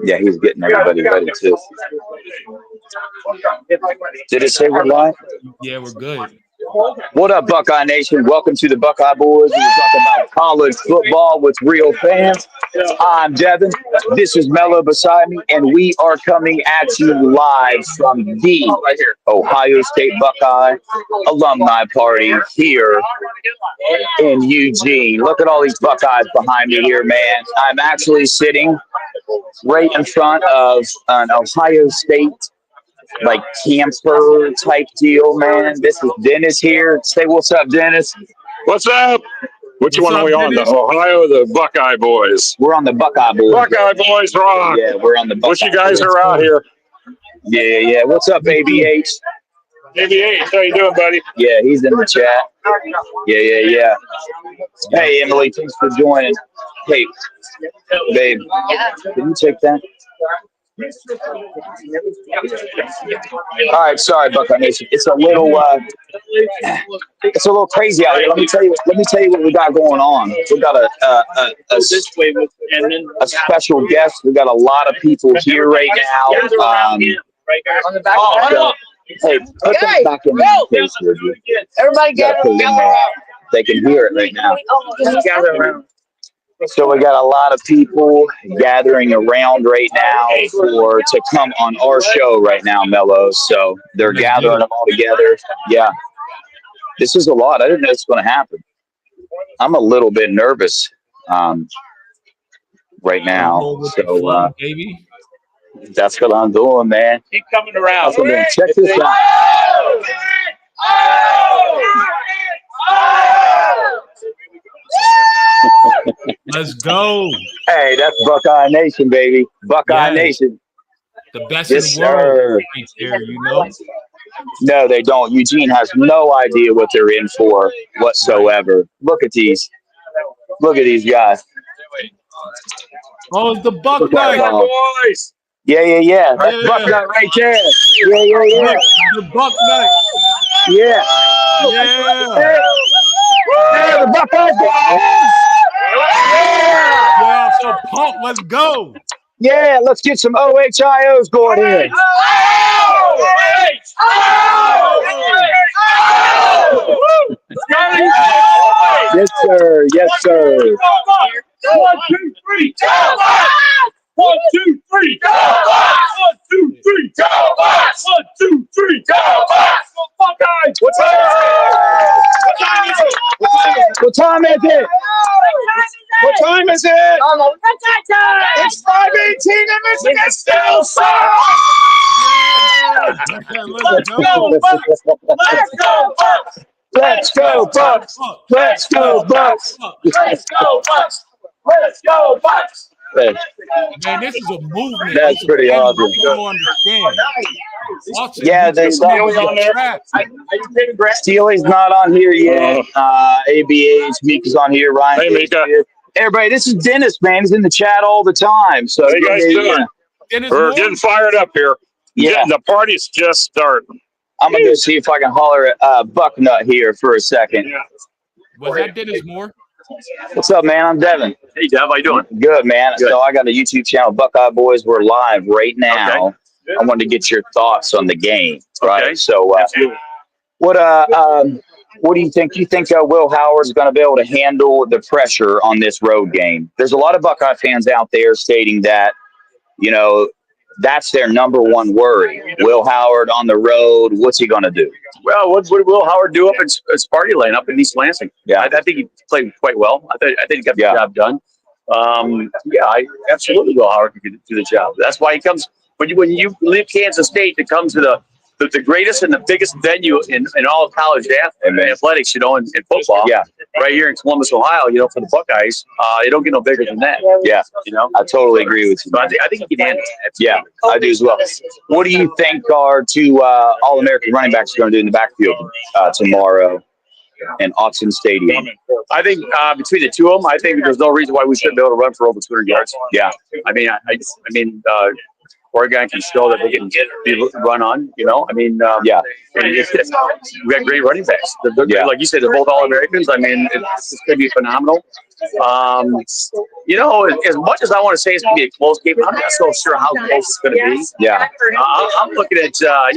Yeah, he's getting everybody ready too. Did it say we're live? Yeah, we're good. What up, Buckeye Nation? Welcome to the Buckeye Boys. We're talking about college football with real fans. I'm Devan. This is Mello beside me, and we are coming at you live from the Ohio State Buckeye Alumni Party here in Eugene. Look at all these Buckeyes behind me here, man. I'm actually sitting right in front of an Ohio State like camper type deal, man. This is Dennis here. Say what's up, Dennis. What's up? Which one are we on? The Ohio or the Buckeye Boys? We're on the Buckeye Boys. Buckeye Boys rock. Yeah, we're on the Buckeye Wish you guys Boys. are out here. Yeah. What's up, ABH? ABH, how you doing, buddy? Yeah, he's in the chat. Yeah. Hey, Emily, thanks for joining. Hey, babe, can you take that? All right, sorry, Buckeye Nation. It's a little crazy out here. Let me tell you what we got going on. We got a special guest. We got a lot of people here right now. Hey, put that back in the case, would you? Everybody gather in there. They can hear it right now. Gather around. So we got a lot of people gathering around right now to come on our show right now, Mello. So they're gathering them all together. Yeah. This is a lot. I didn't know this was going to happen. I'm a little bit nervous right now. So that's what I'm doing, man. Keep coming around. Check this out. Let's go. Hey, that's Buckeye Nation, baby. Buckeye Nation. The best in the world right there, you know? No, they don't. Eugene has no idea what they're in for whatsoever. Look at these. Look at these guys. Oh, it's the Buckeye Boys. Yeah. That's Buckeye right there. Yeah. The Buckeye. Yeah. Yeah. The Buckeye boys. Yeah, so pumped. Let's go. Yeah, let's get some OHIOs going here. Yes, sir. 1, 2, 3, go! 1, 2, 3, go! 1, 2, 3, go! 1, 2, 3, go! Buckeyes! What time is it? What time is it? It's 5:18 and Michigan still sucks! Let's go, Bucks! Let's go, Bucks! Let's go, Bucks! Let's go, Bucks! Let's go, Bucks! Let's go, Bucks! Man, this is a movement. That's pretty awesome. You don't understand. Yeah, they Steely's not on here yet. ABH, Mika's on here. Ryan. Hey, Mika. Here. Everybody, this is Dennis, man. He's in the chat all the time. So hey, guys doing? We're getting fired up here. Yeah. The party's just starting. I'm going to go see if I can holler at Bucknut here for a second. Yeah. Was that Dennis Moore? What's up, man? I'm Devan. Hey, Dev, how you doing? Good, man. Good. So I got a YouTube channel, Buckeye Boys. We're live right now. Okay. I wanted to get your thoughts on the game, right? Okay. So what do you think? Do you think Will Howard's going to be able to handle the pressure on this road game? There's a lot of Buckeye fans out there stating that, you know, that's their number one worry. Will Howard on the road, what's he going to do? Well, what would Will Howard do up in Sparty Lane, up in East Lansing? Yeah. I think he played quite well. I think he got the job done. Absolutely Will Howard can do the job. That's why he comes – when you leave Kansas State to come to the greatest and the biggest venue in all of college athletics, you know, in football. Yeah. Right here in Columbus, Ohio, you know, for the Buckeyes, you don't get no bigger than that. Yeah. You know? I totally agree with you. So I think he can handle it. Yeah, I do as well. What do you think our two All-American running backs are going to do in the backfield tomorrow in Autzen Stadium? I think between the two of them, I think there's no reason why we shouldn't be able to run for over 200 yards. Yeah. I mean, Oregon can show that they can be run on. I mean, Yeah. and we got great running backs. They're, like you said, they're both All-Americans. I mean, it's going to be phenomenal. As much as I want to say it's going to be a close game, I'm not so sure how close it's going to be. Yeah. I'm looking at, as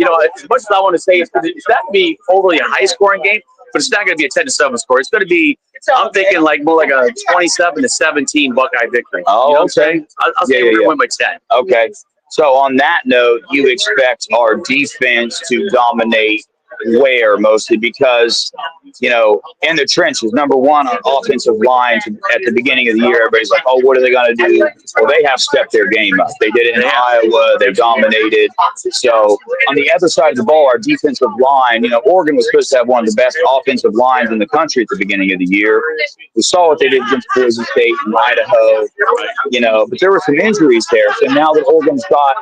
much as I want to say it's not going to be overly a high-scoring game, but it's not going to be a 10-7 score. It's going to be, I'm thinking more like a 27-17 Buckeye victory. Oh, you know what I'm saying? I'll say we're going to win by 10. Okay. So on that note, you expect our defense to dominate where mostly because, in the trenches, number one, our offensive line at the beginning of the year, everybody's like, oh, what are they going to do? Well, they have stepped their game up. They did it in Iowa. They dominated. So on the other side of the ball, our defensive line, Oregon was supposed to have one of the best offensive lines in the country at the beginning of the year. We saw what they did against Boise State and Idaho, but there were some injuries there. So now that Oregon's got,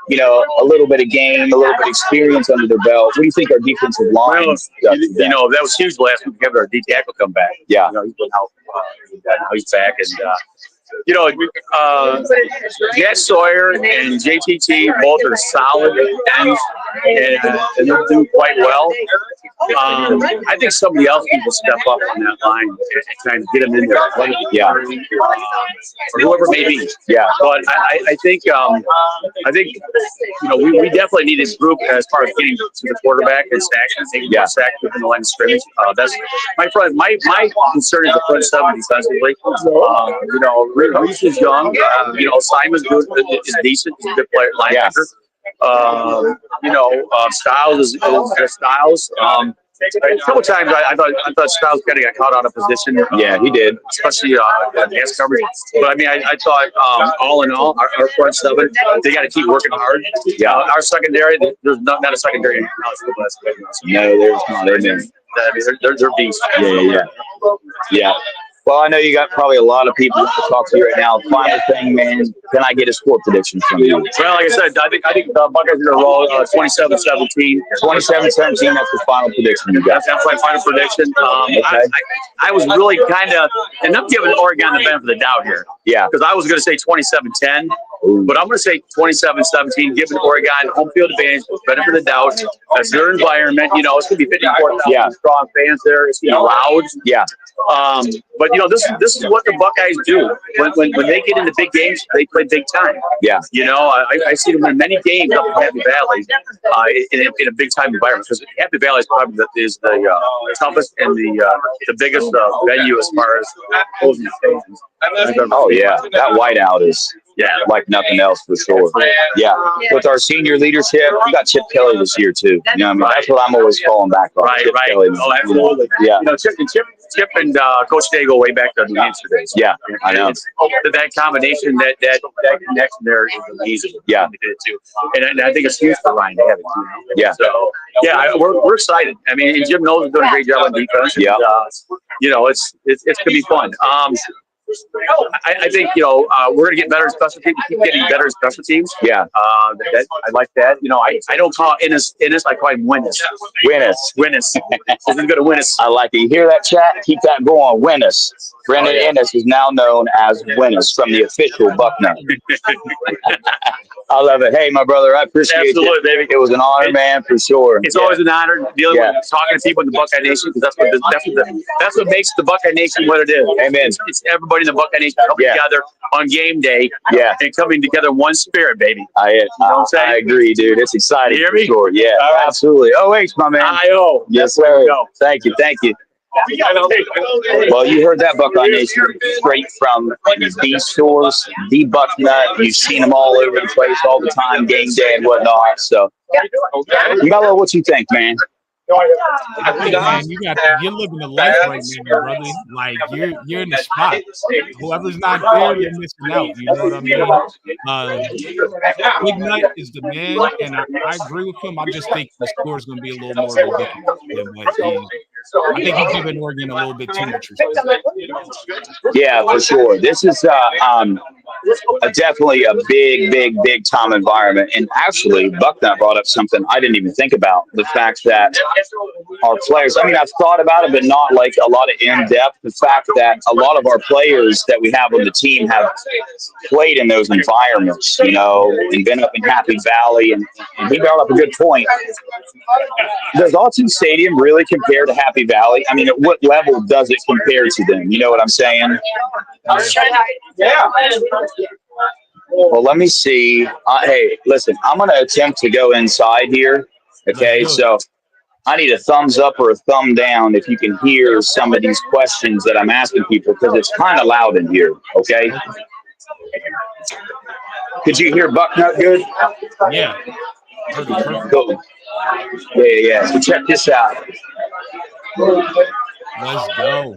a little bit of game, a little bit of experience under their belt, what do you think our defensive line? That was huge last week. We had our D tackle come back. Yeah. He's been out. Now he's back, and Jack Sawyer and JTT both are solid ends, and they're doing quite well. I think somebody else needs to step up on that line and kind of get them in there. Or whoever it may be. Yeah. But I think we definitely need this group as far as getting to the quarterback and sacks and taking more sacks within the line of scrimmage. That's my concern is the front seven defensively. Reese is young. Simon's good, is decent. He's a good player, linebacker. Styles is Styles. A couple times I thought Styles kind of got caught out of position. Yeah, he did, especially pass coverage. But I mean, I thought all in all, our front seven, they got to keep working hard. Yeah, our secondary, there's not a secondary in college football. No, there's not. They're beasts. Yeah. Well, I know you got probably a lot of people to talk to you right now. Final thing, man, can I get a score prediction from you? Well, like I said, I think the Buckeyes are going to roll 27-17. 27-17, that's the final prediction you got. That's my final prediction. I was really kind of, and I'm giving Oregon the benefit of the doubt here. Yeah. Because I was going to say 27-10, but I'm going to say 27-17, giving Oregon home field advantage, benefit of the doubt. That's their environment. It's going to be 54,000 strong fans there. It's going to be loud. Yeah. But this is what the Buckeyes do. When they get into big games, they play big time. Yeah. I see them in many games up in Happy Valley in a big time environment, because Happy Valley is probably the toughest and the biggest venue as far as opposing fans. Oh yeah, that whiteout is like nothing else for sure. Yeah, with our senior leadership, we got Chip Kelly this year too. That's what I'm always falling back on. Right. Kelly. Oh, absolutely. Yeah. Chip and Coach Day go way back to the Hampshire days. Yeah, I know. That combination, that connection there is amazing. Yeah. They did it too. And I think it's huge for Ryan to have it. Yeah. So we're excited. I mean, Jim Knowles is doing a great job on defense. Yeah. And, it's gonna be fun. I think we're going to get better in special teams. Keep getting better in special teams. Yeah, I like that. I don't call Innis. I call him Winnis. Winnis. He's going to win us. I like it. You hear that, chat? Keep that going. Winnis. Brendan Innis is now known as Winnis from the official Bucknut. I love it. Hey, my brother, I appreciate it. Absolutely, baby. It was an honor, man, for sure. It's always an honor dealing with talking to people in the Buckeye Nation, because that's what makes the Buckeye Nation what it is. Amen. It's everybody in the Buckeye Nation coming together on game day. Yeah. And coming together in one spirit, baby. I agree, dude. It's exciting. You hear me? For sure. Yeah, absolutely. OH, my man. I.O. Yes, sir. Thank you. Well, you heard that, Buckeye Nation, straight from the source, the Bucknut. You've seen them all over the place all the time, game day and whatnot. So, Mello, what you think, man? Hey, man, you're living the life right now, brother. Like you're in the spot. Whoever's not there, you're missing out. You know what I mean? Big Nut is the man, and I agree with him. I just think the score is going to be a little more ridiculous than what I think he's giving Oregon a little bit too much respect. Yeah, for sure. This is definitely a big time environment. And actually, Bucknut brought up something I didn't even think about: the fact that our players. I mean, I've thought about it, but not like a lot of in depth. The fact that a lot of our players that we have on the team have played in those environments, and been up in Happy Valley. And he brought up a good point. Does Alton Stadium really compare to Happy Valley? I mean, at what level does it compare to them? You know what I'm saying? Yeah. Well, let me see. Hey, listen, I'm going to attempt to go inside here. Okay, so I need a thumbs up or a thumb down if you can hear some of these questions that I'm asking people, because it's kind of loud in here. Okay. Could you hear Bucknut good? Yeah. Perfect. Cool. Yeah. So check this out. Let's go.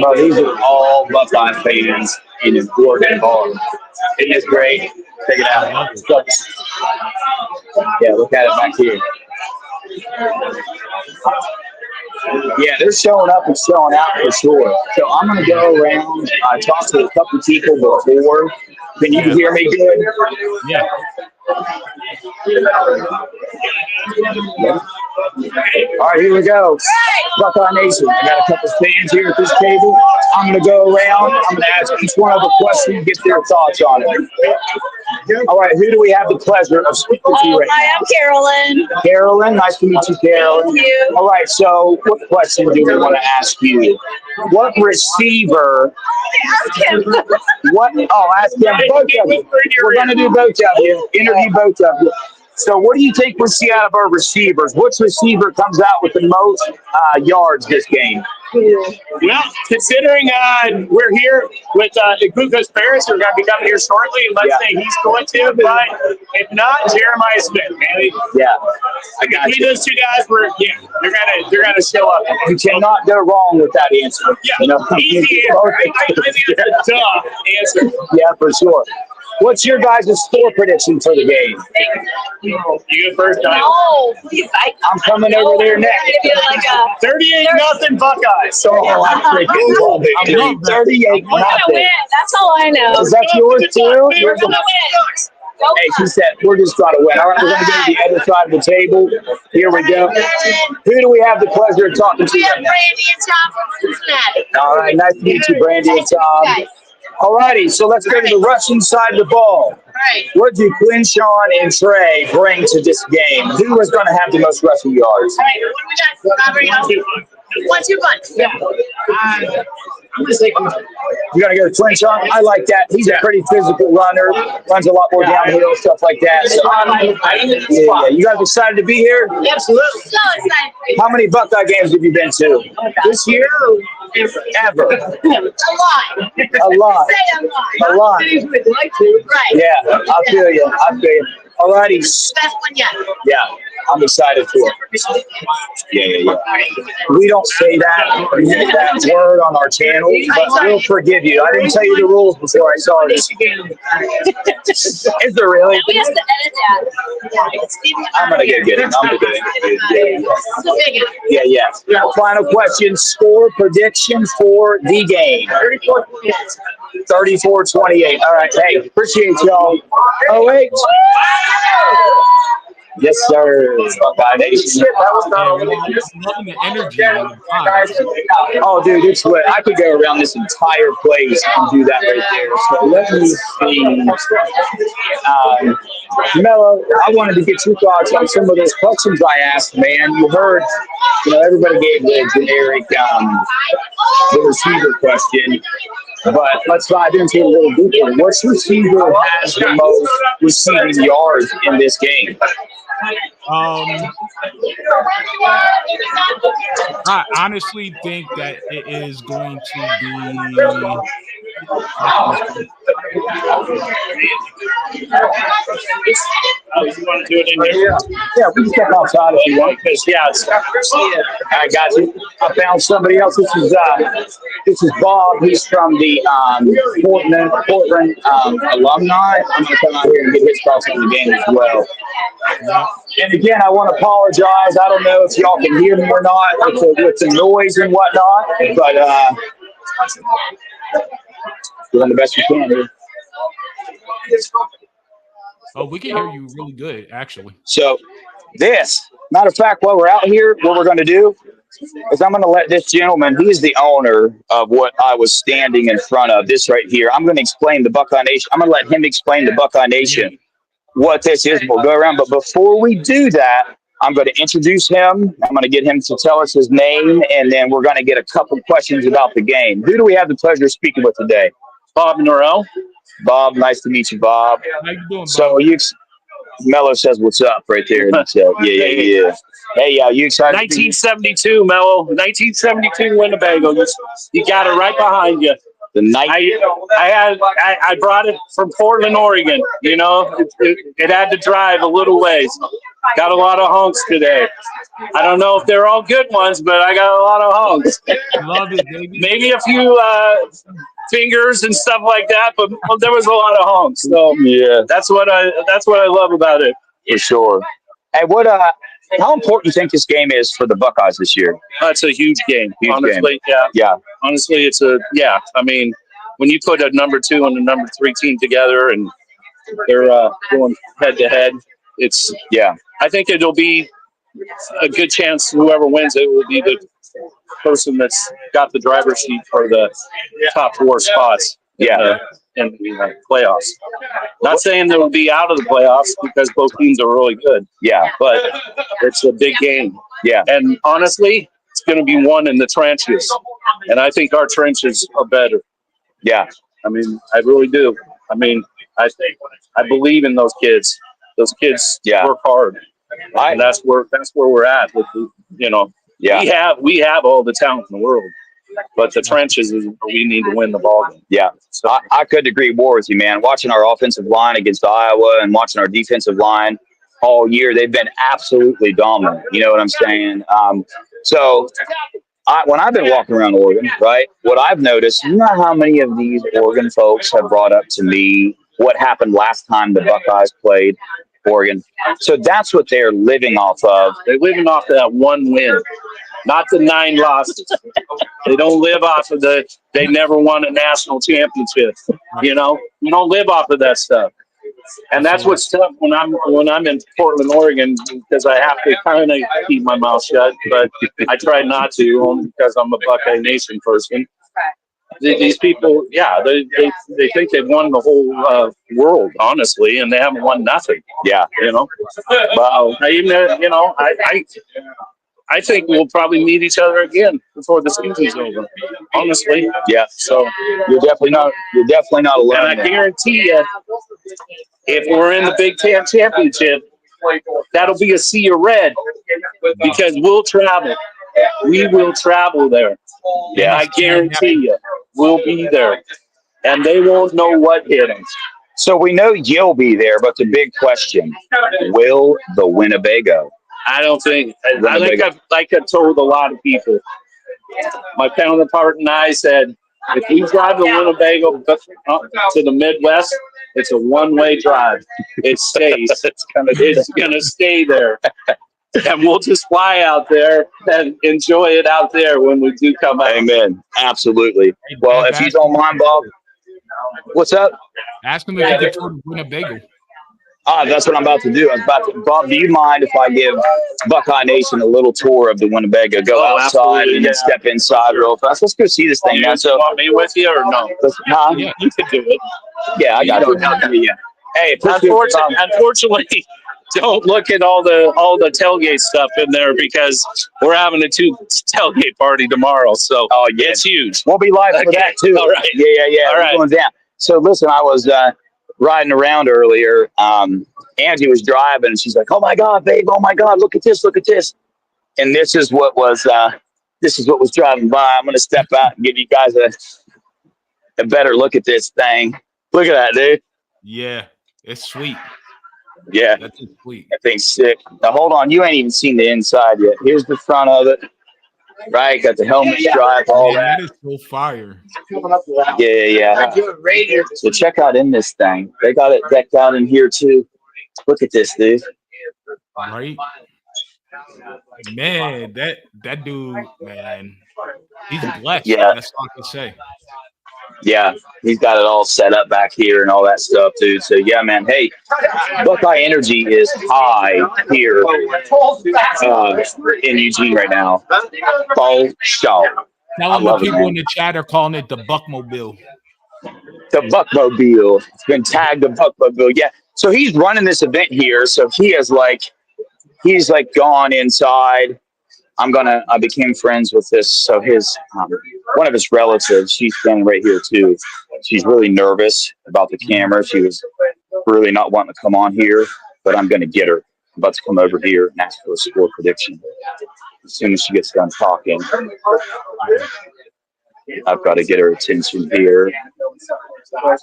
Well, these are all Buckeye fans in the Oregon bar. Isn't this great? Check it out. Yeah, look at it back here. Yeah, they're showing up and showing out for sure. So I'm going to go around. I talked to a couple people before. Can you hear me good? Yeah. All right, here we go. Buckeye Nation. I got a couple fans here at this table. I'm going to go around. I'm going to ask each one of a question and get their thoughts on it. All right, who do we have the pleasure of speaking to right Hi, I'm Carolyn. now? Carolyn, nice to meet you, Carolyn. Thank you. All right, so what question do we want to ask you? What receiver? Ask him. What? Oh, ask them both of you. We're going to do both of you. Interview both of you. So what do you think we see out of our receivers? Which receiver comes out with the most yards this game? Well, considering we're here with Glucose Paris, who are going to be coming here shortly. Let's say he's going to, but if not, Jeremiah Smith, man. Yeah, I got Between those two guys, they're gonna show up. You cannot go wrong with that answer. Yeah, easy answer. I think that's a tough answer. Yeah, for sure. What's your guys' score prediction for the game? You go first, John. No, please. I'm coming over there next. 38-0 Buckeyes. Oh, I freaking love it, dude. 38 We're gonna win. That's all I know. Is that yours too? We're gonna win. Hey, she said, we're just trying to win. All right, we're going to go to the other side of the table. Here we go. Who do we have the pleasure of talking to? We have Brandy and Tom from Cincinnati. All right, nice to meet you, Brandy and Tom. All righty, so let's go to the rushing side of the ball. Right. What do Quinshawn and Trey bring to this game? Who is going to have the most rushing yards? All right, what do we got? 1-2 punch. Yeah. I'm going to say You're going to go to Quinshawn? I like that. He's a pretty physical runner, runs a lot more downhill, stuff like that. So, yeah. You guys excited to be here? Absolutely. So excited. How many Buckeye games have you been to? This year? Ever? A lot. A lot. Say a lot. A lot. Would like to. Right. Yeah, I feel you. All righty. Best one yet. Yeah, I'm excited for it. Yeah. We don't say that word on our channel, but we'll forgive you. I didn't tell you the rules before I started. Is there really? We have to edit that. I'm going to go get it. I'm going to get it. Yeah. Final question. Score prediction for the game. 34-28. All right. Hey, appreciate y'all. Oh, wait. Yes, sir. Buckeye Nation. Just loving the energy. Oh, dude, it's lit. I could go around this entire place and do that right there. So let me see. Mello, I wanted to get your thoughts on some of those questions I asked, man. You heard, everybody gave the generic the receiver question. But let's dive into it a little deeper. Which receiver has the most receiving yards in this game? I honestly think that it is going to be. You want to do it in here? Yeah, we can step outside if you want. Because I got you. I found somebody else. This is Bob. He's from the Portland alumni. I'm gonna come out here and get his thoughts on the game as well. And again, I want to apologize. I don't know if y'all can hear me or not with the noise and whatnot, but doing the best we can here. Oh, we can hear you really good, actually. So matter of fact, while we're out here, what we're going to do is I'm going to let this gentleman, he's the owner of what I was standing in front of, this right here. I'm going to explain the Buckeye Nation. I'm going to let him explain the Buckeye Nation, what this is. We'll go around. But before we do that, I'm going to introduce him. I'm going to get him to tell us his name, and then we're going to get a couple questions about the game. Who do we have the pleasure of speaking with today? Bob Norrell. Bob, nice to meet you, Bob. How you doing, Bob? So Mello says what's up right there. So, yeah. Hey, you excited? 1972, Mello. 1972 Winnebago. You got it right behind you. The night I brought it from Portland, Oregon. You know, it had to drive a little ways. Got a lot of honks today. I don't know if they're all good ones, but I got a lot of honks. Love it, baby. Maybe a few fingers and stuff like that, but there was a lot of honks. So yeah, that's what I love about it. For sure. Hey, how important do you think this game is for the Buckeyes this year? It's a huge game. Honestly, game. Yeah. Honestly, I mean, when you put a number 2 and a number 3 team together and they're going head to head, I think it'll be a good chance. Whoever wins it will be the person that's got the driver's seat for the top 4 spots. In the playoffs. Not saying they'll be out of the playoffs because both teams are really good. Yeah. But it's a big game. Yeah. And honestly, it's going to be won in the trenches. And I think our trenches are better. Yeah. I mean, I really do. I mean, I believe in those kids. Those kids work hard. And that's where we're at. With, we have all the talent in the world. But the trenches is where we need to win the ball game. Yeah, so I couldn't agree more with you, man. Watching our offensive line against Iowa and watching our defensive line all year, they've been absolutely dominant. You know what I'm saying? When I've been walking around Oregon, right, what I've noticed, you know how many of these Oregon folks have brought up to me what happened last time the Buckeyes played Oregon. So that's what they're living off of. They're living off of that one win. Not the 9 losses. They don't live off of they never won a national championship. You know, you don't live off of that stuff. And that's what's tough when I'm in Portland, Oregon, because I have to kind of keep my mouth shut, but I try not to, only because I'm a Buckeye Nation person. These people, they think they've won the whole world, honestly, and they haven't won nothing. Yeah, you know. I think we'll probably meet each other again before the season's over. Honestly, yeah. So you're definitely not alone. And I guarantee you, if we're in the Big Ten championship, that'll be a sea of red because we'll travel. We will travel there. Yeah, I guarantee you, we'll be there, and they won't know what hit them. So we know you'll be there, but the big question: will the Winnebago? I don't think. Like I've told a lot of people. My counterpart and I said, if we drive the Winnebago to the Midwest, it's a one-way drive. It stays. It's gonna stay there, and we'll just fly out there and enjoy it out there when we do come out. Amen. Absolutely. Well, if you don't mind, Bob, what's up? Ask him if he can tour the Winnebago. That's what I'm about to do. Bob, do you mind if I give Buckeye Nation a little tour of the Winnebago? Go outside and then step inside real fast. Let's go see this thing. You want me with you or no? Yeah, you can do it. Yeah, I got it. Hey, unfortunately, don't look at all the tailgate stuff in there because we're having a tailgate party tomorrow. So it's huge. We'll be live for that too. All right. Yeah. All right. Going down. So listen, I was riding around earlier. Angie was driving, and she's like, "Oh my God, babe! Oh my God, look at this! Look at this!" And this is what was driving by. I'm gonna step out and give you guys a better look at this thing. Look at that, dude. Yeah, it's sweet. Yeah, that's sweet. That thing's sick. Now hold on, you ain't even seen the inside yet. Here's the front of it. Right, got the helmet stripe, all that. That is so fire. Yeah. So check out in this thing. They got it decked out in here too. Look at this, dude. Right, man. That dude, man, he's blessed. Yeah, that's all I can say. Yeah, he's got it all set up back here and all that stuff, dude. So yeah, man. Hey, Buckeye energy is high here in Eugene right now. Oh, show. Tell I them the love it, people man. in the chat are calling it the Buckmobile. The Buckmobile. It's been tagged the Buckmobile. Yeah. So he's running this event here. So he's like gone inside. I became friends with this. So his one of his relatives, she's standing right here too. She's really nervous about the camera. She was really not wanting to come on here, but I'm gonna get her. I'm about to come over here and ask for a score prediction. As soon as she gets done talking, I've got to get her attention here.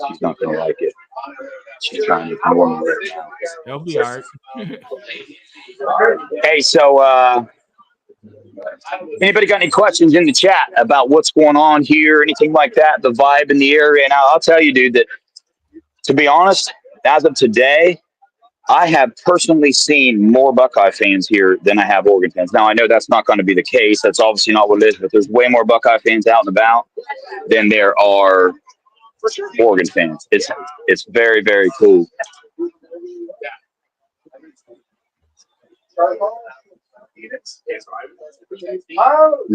She's not gonna like it. She's trying to ignore me right now. They'll be all right. Hey, so anybody got any questions in the chat about what's going on here, anything like that, the vibe in the area? And I'll tell you, dude, that to be honest, as of today, I have personally seen more Buckeye fans here than I have Oregon fans. Now, I know that's not going to be the case. That's obviously not what it is, but there's way more Buckeye fans out and about than there are Oregon fans. It's very, very cool.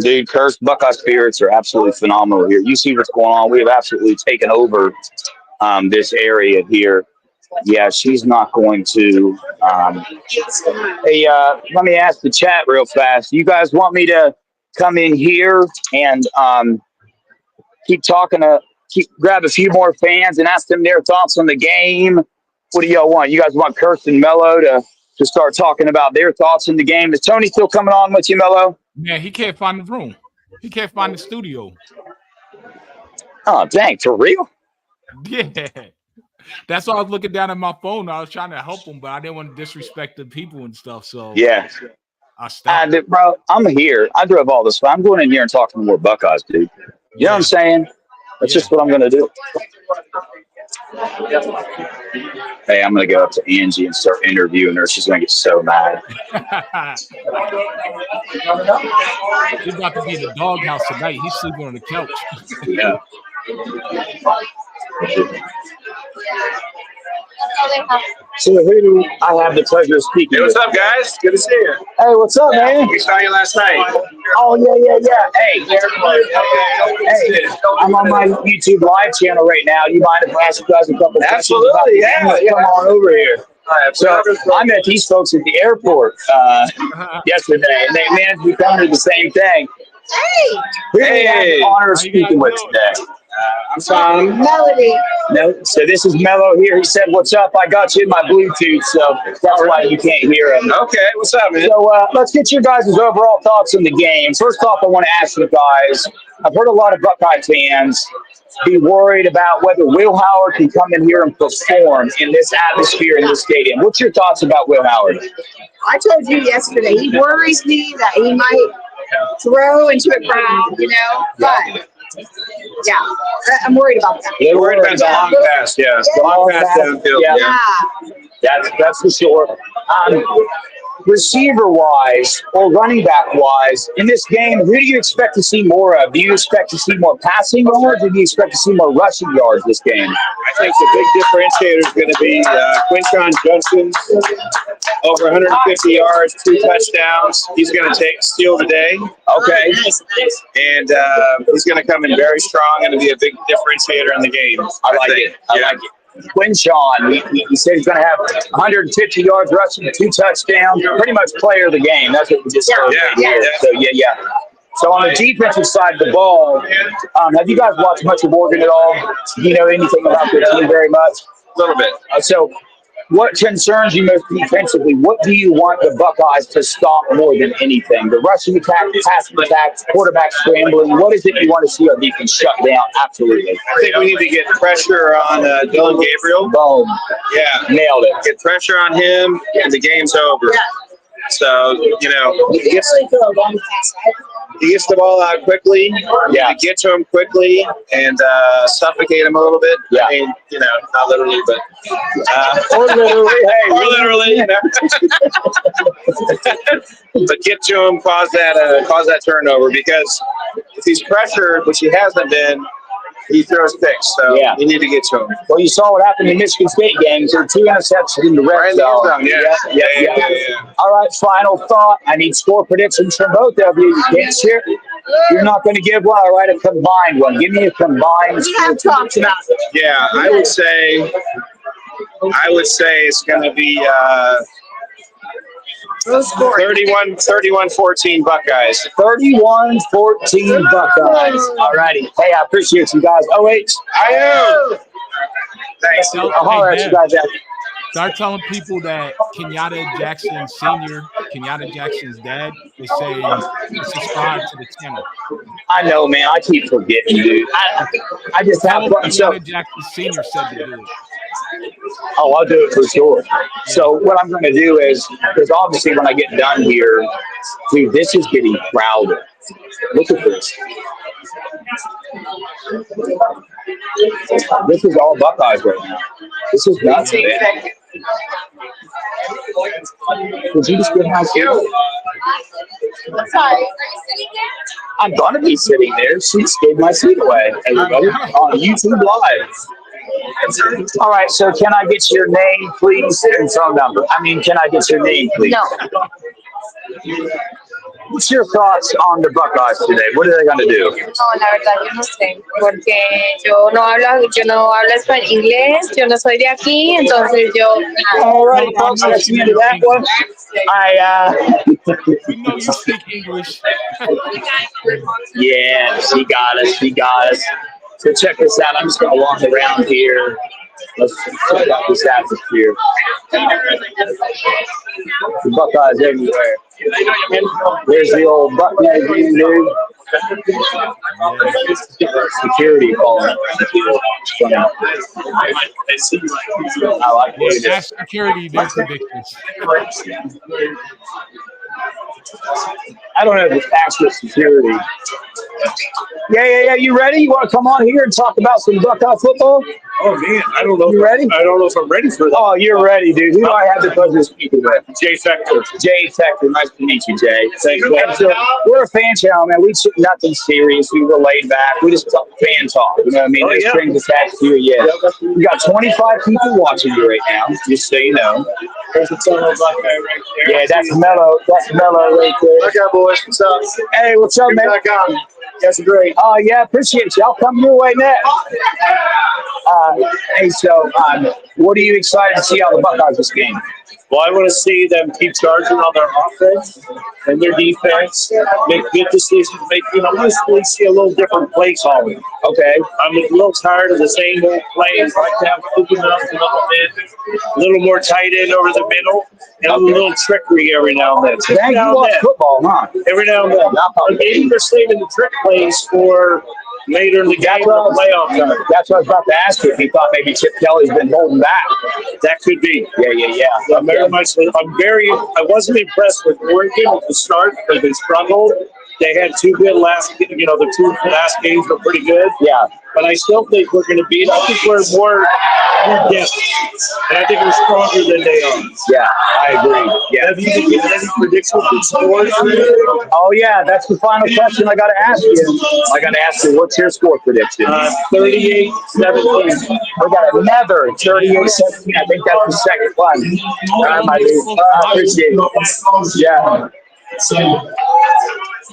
Dude, Cursed Buckeye spirits are absolutely phenomenal here. You see what's going on. We have absolutely taken over this area here. Yeah, she's not going to. Hey, let me ask the chat real fast. You guys want me to come in here and grab a few more fans and ask them their thoughts on the game? What do y'all want? You guys want Kirsten Mello to start talking about their thoughts in the game? Is Tony still coming on with you, Mello? Man, he can't find the room. He can't find the studio. Oh, dang, for real? Yeah. That's why I was looking down at my phone. I was trying to help him, but I didn't want to disrespect the people and stuff. So yeah, I stopped. Bro, I'm here. I drove all this. I'm going in here and talking to more Buckeyes, dude. You know what I'm saying? That's just what I'm going to do. Hey, I'm going to go up to Angie and start interviewing her. She's going to get so mad. He's about to be in the doghouse tonight. He's sleeping on the couch. Yeah. So who do I have the pleasure of speaking? Hey, what's up, guys? Good to see you. Hey, what's up, man? We saw you last night. Oh yeah. Hey, I'm on my YouTube live channel right now. You mind if I ask you guys a couple questions? Absolutely, yeah. Come on over here. So I met these folks at the airport yesterday, and they managed to tell me the same thing. Hey! Who do we have the honor of speaking with today? I'm sorry. Melody. No, so this is Mello here. He said, "What's up? I got you in my Bluetooth, so that's why you can't hear him." Okay, what's up, man? So let's get your guys' overall thoughts on the game. First off, I want to ask you guys, I've heard a lot of Buckeye fans be worried about whether Will Howard can come in here and perform in this atmosphere in this stadium. What's your thoughts about Will Howard? I told you yesterday, he worries me that he might throw into a crowd, but yeah, I'm worried about that. You're worried about the long pass, yeah. The long pass downfield, Yeah. That's for sure. Receiver-wise or running back-wise, in this game, who do you expect to see more of? Do you expect to see more passing yards, or do you expect to see more rushing yards this game? I think the big differentiator is going to be Quinshon Judson, over 150 yards, 2 touchdowns. He's going to steal the day. Okay. And he's going to come in very strong and be a big differentiator in the game. I like it. Quinshon, he said he's going to have 150 yards rushing, 2 touchdowns, pretty much player of the game. That's what we just heard. Yeah. So, yeah. So on the defensive side of the ball, have you guys watched much of Oregon at all? Do you know anything about their team very much? A little bit. So what concerns you most defensively? What do you want the Buckeyes to stop more than anything? The rushing attack, the passing attack, quarterback scrambling. What is it you want to see our defense shut down? Absolutely. I think we need to get pressure on Dylan Gabriel. Boom. Yeah. Nailed it. Get pressure on him, and the game's over. Yeah. So, he gets the ball out quickly. Yeah. You get to him quickly and suffocate him a little bit. Yeah. I mean, not literally, but Or literally, hey. or literally, but get to him, cause that turnover, because if he's pressured, which he hasn't been, he throws picks, so Yeah. you need to get to him. Well, you saw what happened in Michigan State games. There were 2 interceptions in the red Right in the zone. end zone, yeah. All right, final thought. I need score predictions from both of you. You can't share. You're not going to give one. All right, a combined one. Give me a combined. We have talked about it. Yeah, I would say it's going to be 31-14 Buckeyes. 31-14 Buckeyes. All righty. Hey, I appreciate you guys. I am. Thanks. Tell- I'll holler hey, at you Dad, guys after. start telling people that Kenyatta Jackson Sr., Kenyatta Jackson's dad, is saying to subscribe to the channel. I know, man. I keep forgetting, dude. I just Tell have them fun. So, Kenyatta Jackson Sr. said to do it. oh, I'll do it for sure. So what I'm going to do is, because obviously when I get done here, dude, this is getting crowded. Look at this. This is all Buckeyes right now. This is nuts, man. Did you just get my seat? I'm sorry. Are you sitting there? I'm going to be sitting there. She just gave my seat away, everybody, on YouTube Live. All right, so can I get your name, please, and phone number? Can I get your name, please? No. What's your thoughts on the Buckeyes today? What are they going to do? No, la verdad yo no sé, porque yo no hablo inglés, yo no soy de aquí, entonces yo. All right, folks, that's the end of that one. We know you speak English. Yeah, she got us. She got us. So check this out. I'm just going to walk around here. Let's check out this atmosphere. The Buckeyes everywhere. There's the old Buckeye green dude. Security calling up. I like it. Ask security their predictions. I don't know if it's actual security. Yeah. You ready? You want to come on here and talk about some Buckeye football? Oh man, I don't know. You ready? I don't know if I'm ready for that. Oh, you're ready, dude. Who do I have the pleasure of speaking with? Jay Fector. Jay Fector. Nice to meet you, Jay. Thanks, And so we're a fan channel, man. We do nothing serious. We were laid back. We just talk fan talk. You know what I mean? Oh, No yeah. strings attached to it yet. We got 25 people watching you right now, just so you know. There's a ton of Buckeye right there. Yeah, that's Mello. That's Mello right there. Buckeye boys, what's up? Hey, what's up, man? That's great. Oh, yeah, appreciate you. I'll come your way next. Hey, so what are you excited to see out of the Buckeyes this game? Well, I want to see them keep charging on their offense and their defense, make good decisions. I want to see a little different play calling. Okay. I'm a little tired of the same old plays. I like to have open up a little bit, a little more tight end over the middle, and a little trickery every now and then. Dang, you watch football, huh? Every now and then. Maybe they're saving the trick plays for later in the game or playoff time. That's what I was about to ask you. If you thought maybe Chip Kelly's been holding back. That could be. Yeah. I wasn't impressed with Oregon at the start because they struggled. They had the 2 last games were pretty good. Yeah. But I still think we're going to beat. I think we're more depth, and I think we're stronger than they are. Yeah, I agree. Yeah. Have you been given any predictions for scores? Oh, yeah, that's the final question I got to ask you. What's your score prediction? 38-17. We got another 38-17. I think that's the second one. All right, my dude. I appreciate it. Yeah.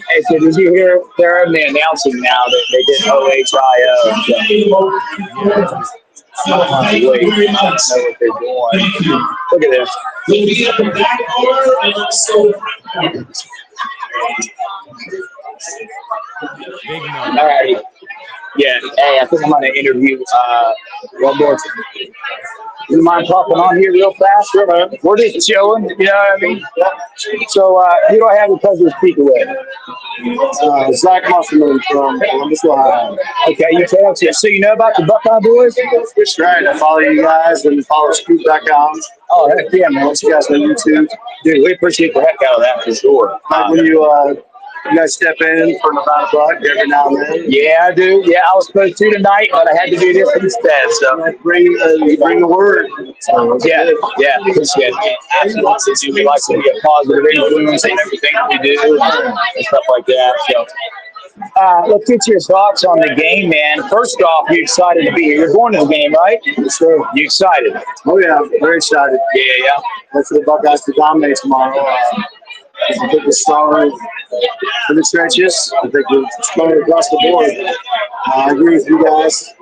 Hey, so did you hear? They're only announcing now that they did OHIO. Wait, I don't know what they're doing. Look at this. Big no. All right. Yeah. Hey, I think I'm going to interview one more. You mind popping on here real fast? We're just chilling, you know what I mean? So, who do I have the pleasure of speaking with? Zach Musselman from Columbus, Ohio. Okay, you tell us. So, you know about the Buckeye boys? That's right. I follow you guys and follow Scoop.com. Oh, heck yeah, man. Once you guys on YouTube. Dude, we appreciate the heck out of that for sure. When you guys step in for Nevada Buck every now and then. Yeah, I do. Yeah, I was supposed to tonight, but I had to do this instead. So Bring the word. yeah, appreciate it. Absolutely. We like to be a positive influence in everything we do and stuff like that. So Let's get your thoughts on the game, man. First off, you excited to be here? You're going to the game, right? Sure. You excited? Oh yeah, very excited. Yeah. Look for the Buckeyes to dominate tomorrow. I think we're strong in the trenches. I think we're strong across the board. I agree with you guys.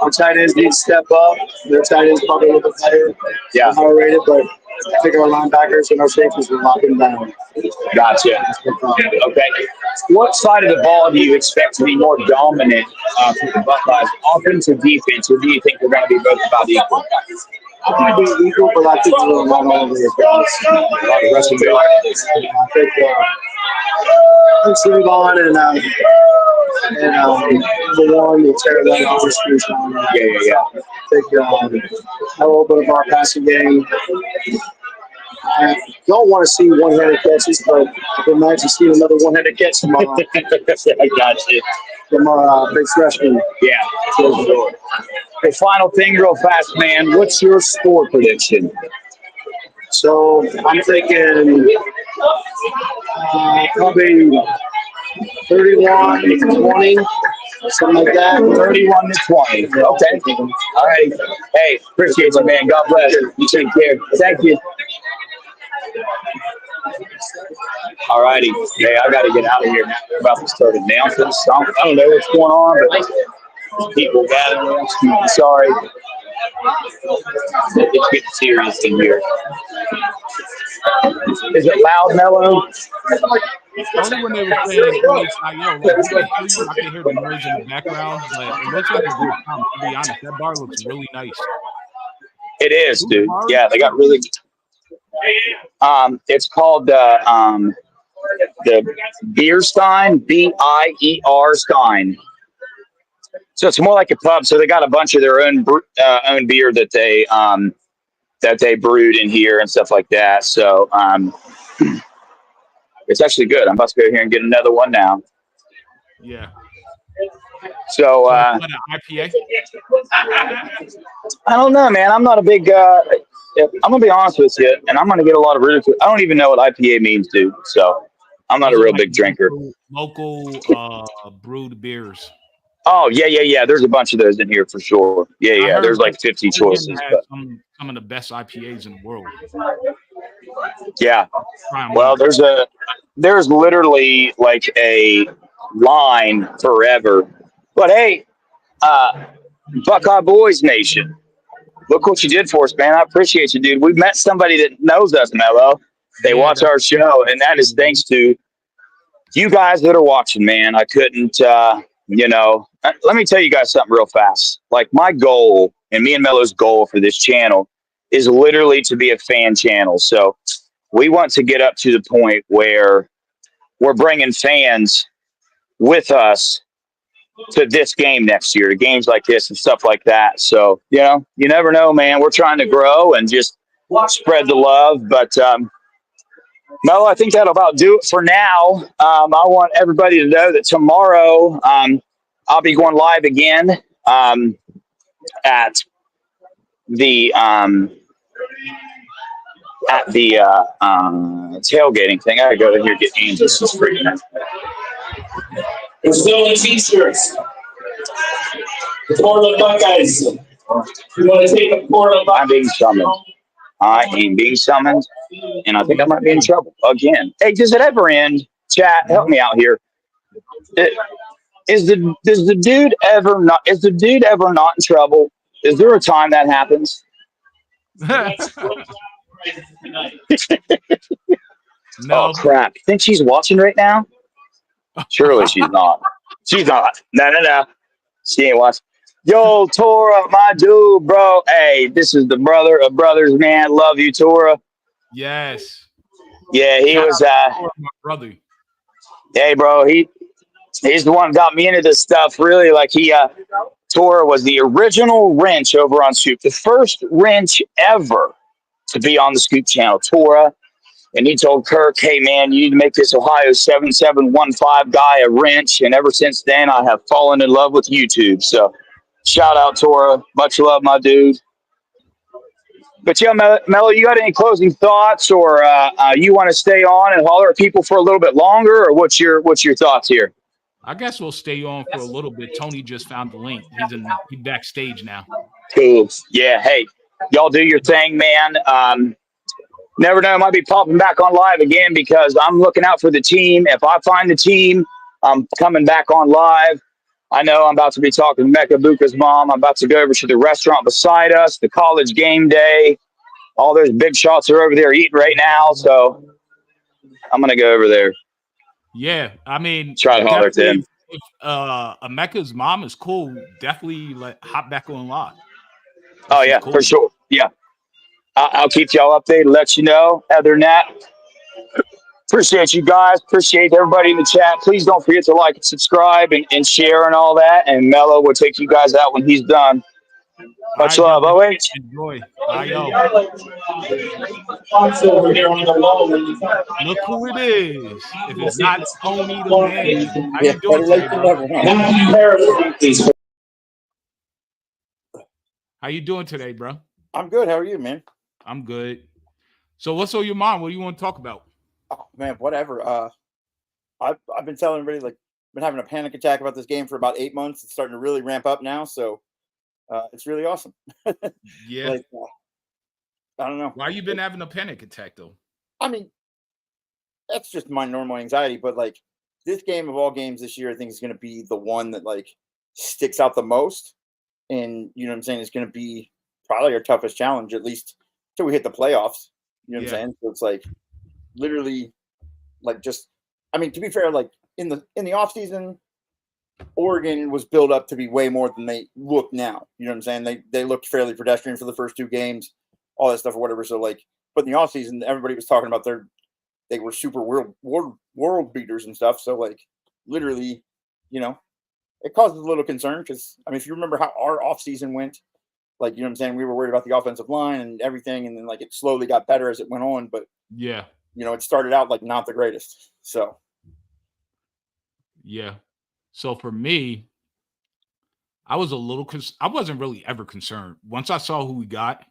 Our tight ends need to step up. Their tight ends probably a little bit better. Yeah. Higher rated, but I think our linebackers and our safeties will lock them down. Gotcha. Okay. What side of the ball do you expect to be more dominant for the Buckeyes, offense or defense, or do you think they're going to be both about equal? I think they're equal, but I think we're not all over the guys. The rest of them. I think Devan and the one will tear that off the screws on. Yeah. I think a little bit of our passing game. I don't want to see one-handed catches, but I'd imagine seeing another one-handed catch tomorrow. I got you. From our big freshman. Yeah. Okay, final thing real fast, man. What's your score prediction? So I'm thinking probably 31-20, something like that. 31 to 20. Okay. All right. Hey, appreciate you, man. God bless you. You take care. Thank you. All righty. Hey, I got to get out of here now. They're about to start announcing something. I don't know what's going on, but people gathering. Sorry. It's getting serious in here. Is it loud, Mellow? Only when they were saying, like, yo, like, I can hear the noise in the background, but it looks like a good time. To be honest, that bar looks really nice. It is, dude. Yeah, they got really. It's called the Beir Stein, Beir Stein. So it's more like a pub. So they got a bunch of their own beer that they brewed in here and stuff like that. So it's actually good. I'm about to go here and get another one now. Yeah. So an IPA? I don't know, man. I'm not a big. I'm gonna be honest with you, and I'm gonna get a lot of ridicule. I don't even know what IPA means, dude. So I'm not a real big drinker. Local brewed beers. Oh yeah. There's a bunch of those in here for sure. Yeah. There's like 50 choices. But some of the best IPAs in the world. Yeah. Well, there's literally like a line forever. But hey, Buckeye Boys Nation, look what you did for us, man. I appreciate you, dude. We've met somebody that knows us, Mello. They watch our show, and that is thanks to you guys that are watching, man. I couldn't, let me tell you guys something real fast. Like my goal, and me and Mello's goal for this channel is literally to be a fan channel. So we want to get up to the point where we're bringing fans with us to this game next year, to games like this and stuff like that. So, you never know, man. We're trying to grow and just spread the love. But, Mello, I think that'll about do it for now. I want everybody to know that tomorrow I'll be going live again at the tailgating thing. I gotta go in here and get Angels for free. We're still in t-shirts. The Portland Buckeyes. You want to take the Portland Buckeyes? I'm being summoned. I am being summoned, and I think I might be in trouble again. Hey, does it ever end? Chat, help me out here. Is the dude ever not in trouble? Is there a time that happens? No. Oh crap! You think she's watching right now? Surely she's not. She's not. No. She ain't watching. Yo, Tora, my dude, bro. Hey, this is the brother of brothers, man. Love you, Tora. Yes. Yeah, he was. My brother. Hey, bro. He's the one that got me into this stuff. Really, like Tora was the original wrench over on Scoop, the first wrench ever to be on the Scoop channel. Tora. And he told Kirk, hey, man, you need to make this Ohio 7715 guy a wrench. And ever since then, I have fallen in love with YouTube. So shout out, Tora. Much love, my dude. But, yeah, Mello, you got any closing thoughts, or you want to stay on and holler at people for a little bit longer, or what's your thoughts here? I guess we'll stay on for a little bit. Tony just found the link. He's backstage now. Cool. Yeah. Hey, y'all do your thing, man. Never know. I might be popping back on live again because I'm looking out for the team. If I find the team, I'm coming back on live. I know I'm about to be talking to Mecca Buka's mom. I'm about to go over to the restaurant beside us, the college game day. All those big shots are over there eating right now. So I'm going to go over there. Yeah. I mean, Try to holler to him. If Mecca's mom is cool, definitely hop back on live. Oh, yeah, cool. for sure. Yeah. I'll keep y'all updated, let you know. Other than that, appreciate you guys. Appreciate everybody in the chat. Please don't forget to like and subscribe and share and all that. And Mello will take you guys out when he's done. Much love. Oh, wait. Enjoy. Yo. Look who it is. If it's not Tony the man. How you doing today, bro? How you doing today, bro? I'm good. How are you, man? I'm good. So what's on your mind? What do you want to talk about? Oh man, whatever. I've been telling everybody, like, been having a panic attack about this game for about 8 months. It's starting to really ramp up now, so it's really awesome. Yeah. Like, I don't know. Why you been having a panic attack though? I mean, that's just my normal anxiety, but like this game of all games this year, I think is going to be the one that like sticks out the most, and you know what I'm saying, it's going to be probably our toughest challenge, at least till we hit the playoffs. You know what I'm saying? So it's like literally like just, I mean, to be fair, like in the off season, Oregon was built up to be way more than they look now. You know what I'm saying? They looked fairly pedestrian for the first 2 games, all that stuff or whatever. So like, but in the off season, everybody was talking about they were super world beaters and stuff. So like literally, you know, it causes a little concern because I mean, if you remember how our off season went, like, you know what I'm saying? We were worried about the offensive line and everything. And then like it slowly got better as it went on. But yeah, you know, it started out like not the greatest. So. Yeah. So for me, I was a little, I wasn't really ever concerned. Once I saw who we got,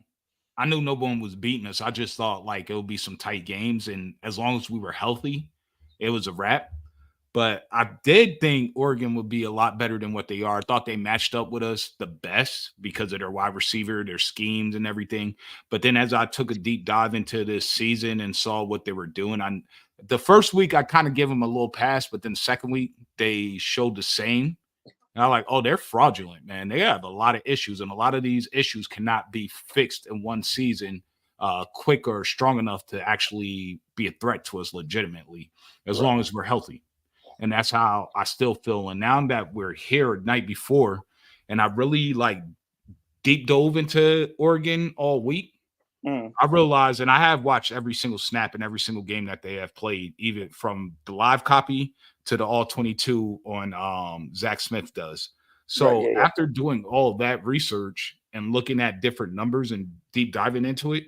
I knew no one was beating us. I just thought like it would be some tight games. And as long as we were healthy, it was a wrap. But I did think Oregon would be a lot better than what they are. I thought they matched up with us the best because of their wide receiver, their schemes and everything. But then as I took a deep dive into this season and saw what they were doing, the first week I kind of gave them a little pass, but then the second week they showed the same. And I'm like, oh, they're fraudulent, man. They have a lot of issues, and a lot of these issues cannot be fixed in one season quick or strong enough to actually be a threat to us legitimately, as long as we're healthy. And that's how I still feel. And now that we're here night before, and I really like deep dove into Oregon all week, I realized, and I have watched every single snap and every single game that they have played, even from the live copy to the all 22 on Zach Smith does. So after doing all of that research and looking at different numbers and deep diving into it,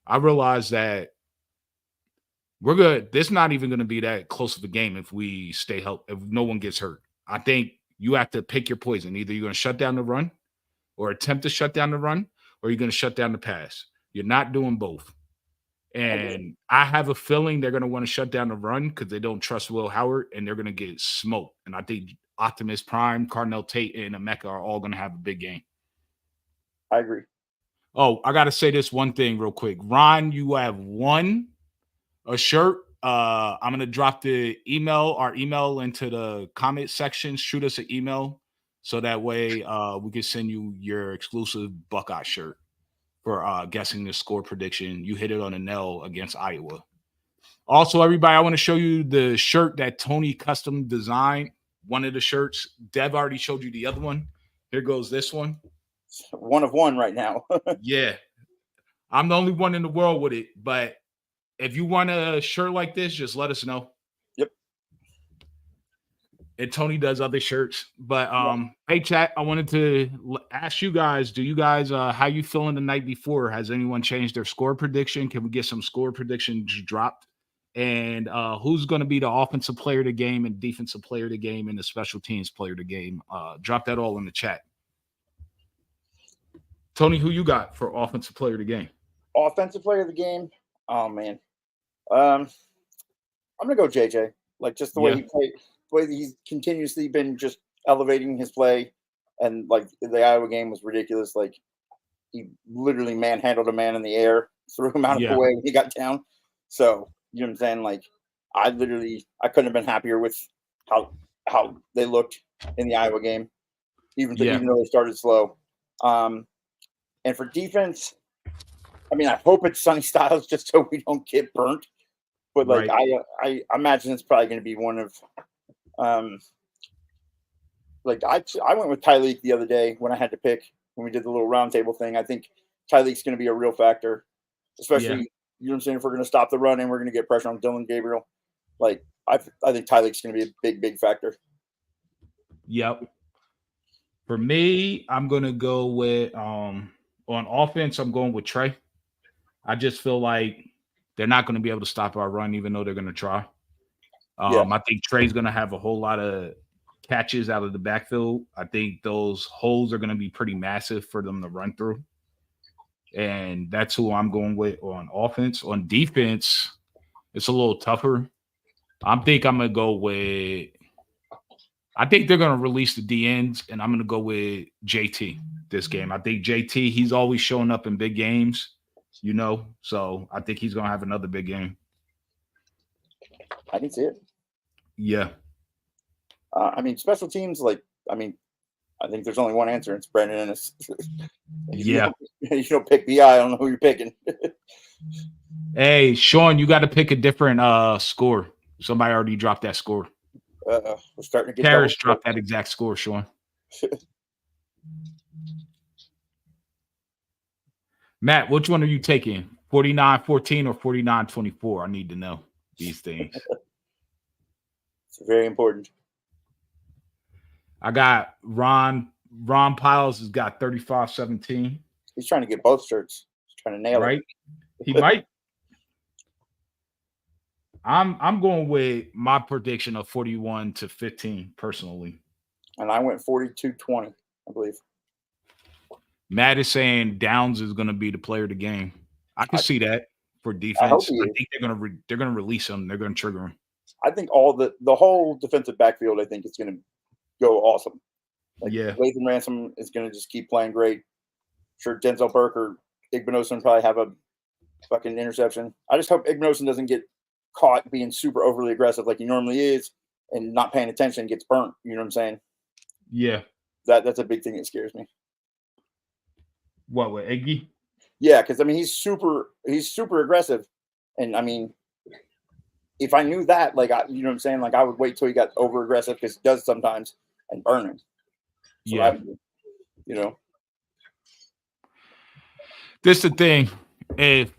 I realized that we're good. This is not even going to be that close of a game if we stay healthy, if no one gets hurt. I think you have to pick your poison. Either you're going to shut down the run or attempt to shut down the run, or you're going to shut down the pass. You're not doing both. And I have a feeling they're going to want to shut down the run because they don't trust Will Howard, and they're going to get smoked. And I think Optimus Prime, Cardinal Tate, and Emeka are all going to have a big game. I agree. Oh, I got to say this one thing real quick. Ron, you have won a shirt. I'm going to drop our email into the comment section. Shoot us an email so that way we can send you your exclusive Buckeye shirt for guessing the score prediction. You hit it on the nail against Iowa. Also, everybody, I want to show you the shirt that Tony custom designed. One of the shirts. Dev already showed you the other one. Here goes this one. One of one right now. Yeah. I'm the only one in the world with it, but if you want a shirt like this, just let us know. Yep. And Tony does other shirts. But hey, chat, I wanted to ask you guys, do you guys how you feeling the night before? Has anyone changed their score prediction? Can we get some score predictions dropped? And who's going to be the offensive player of the game and defensive player of the game and the special teams player of the game? Drop that all in the chat. Tony, who you got for offensive player of the game? Offensive player of the game? Oh, man. I'm going to go JJ. Like, just the way he played. way that he's continuously been just elevating his play, and like the Iowa game was ridiculous. Like he literally manhandled a man in the air, threw him out of the way when he got down. So you know what I'm saying? Like I couldn't have been happier with how they looked in the Iowa game, even though they started slow. And for defense, I mean, I hope it's Sonny Styles just so we don't get burnt. But like I imagine it's probably going to be one of like I went with Tyleek the other day when I had to pick when we did the little roundtable thing. I think Tyleek's going to be a real factor, especially you know what I'm saying, if we're going to stop the run and we're going to get pressure on Dylan Gabriel. Like I think Tyleek's going to be a big factor. Yep. For me, I'm going to go with on offense. I'm going with Trey. I just feel like they're not going to be able to stop our run, even though they're going to try. I think Trey's going to have a whole lot of catches out of the backfield. I think those holes are going to be pretty massive for them to run through. And that's who I'm going with on offense. On defense, it's a little tougher. I think they're going to release the DNs, and I'm going to go with JT this game. I think JT, he's always showing up in big games, you know, so I think he's going to have another big game. I can see it. Yeah. I mean, special teams, I think there's only one answer. It's Brandon Ennis. You don't pick BI. I don't know who you're picking. Hey, Sean, you got to pick a different score. Somebody already dropped that score. We're starting to get Harris dropped that exact score, Sean. Matt, which one are you taking? 49-14 or 49-24? I need to know these things. It's very important. I got Ron Piles has got 35-17. He's trying to get both shirts. He's trying to nail it. He might. I'm going with my prediction of 41-15 personally. And I went 42-20, I believe. Matt is saying Downs is going to be the player of the game. I can see that for defense. I think they're going to release him. They're going to trigger him. I think the whole defensive backfield, I think, is going to go awesome. Lathan Ransom is going to just keep playing great. Sure, Denzel Burke or Igbinosun probably have a fucking interception. I just hope Igbinosun doesn't get caught being super overly aggressive like he normally is and not paying attention and gets burnt. You know what I'm saying? Yeah. That's a big thing that scares me. What, with Iggy? Yeah, because I mean he's super aggressive. And I mean, if I knew that, you know what I'm saying? Like I would wait till he got over aggressive because he does sometimes and burn him. So you know. This is the thing. If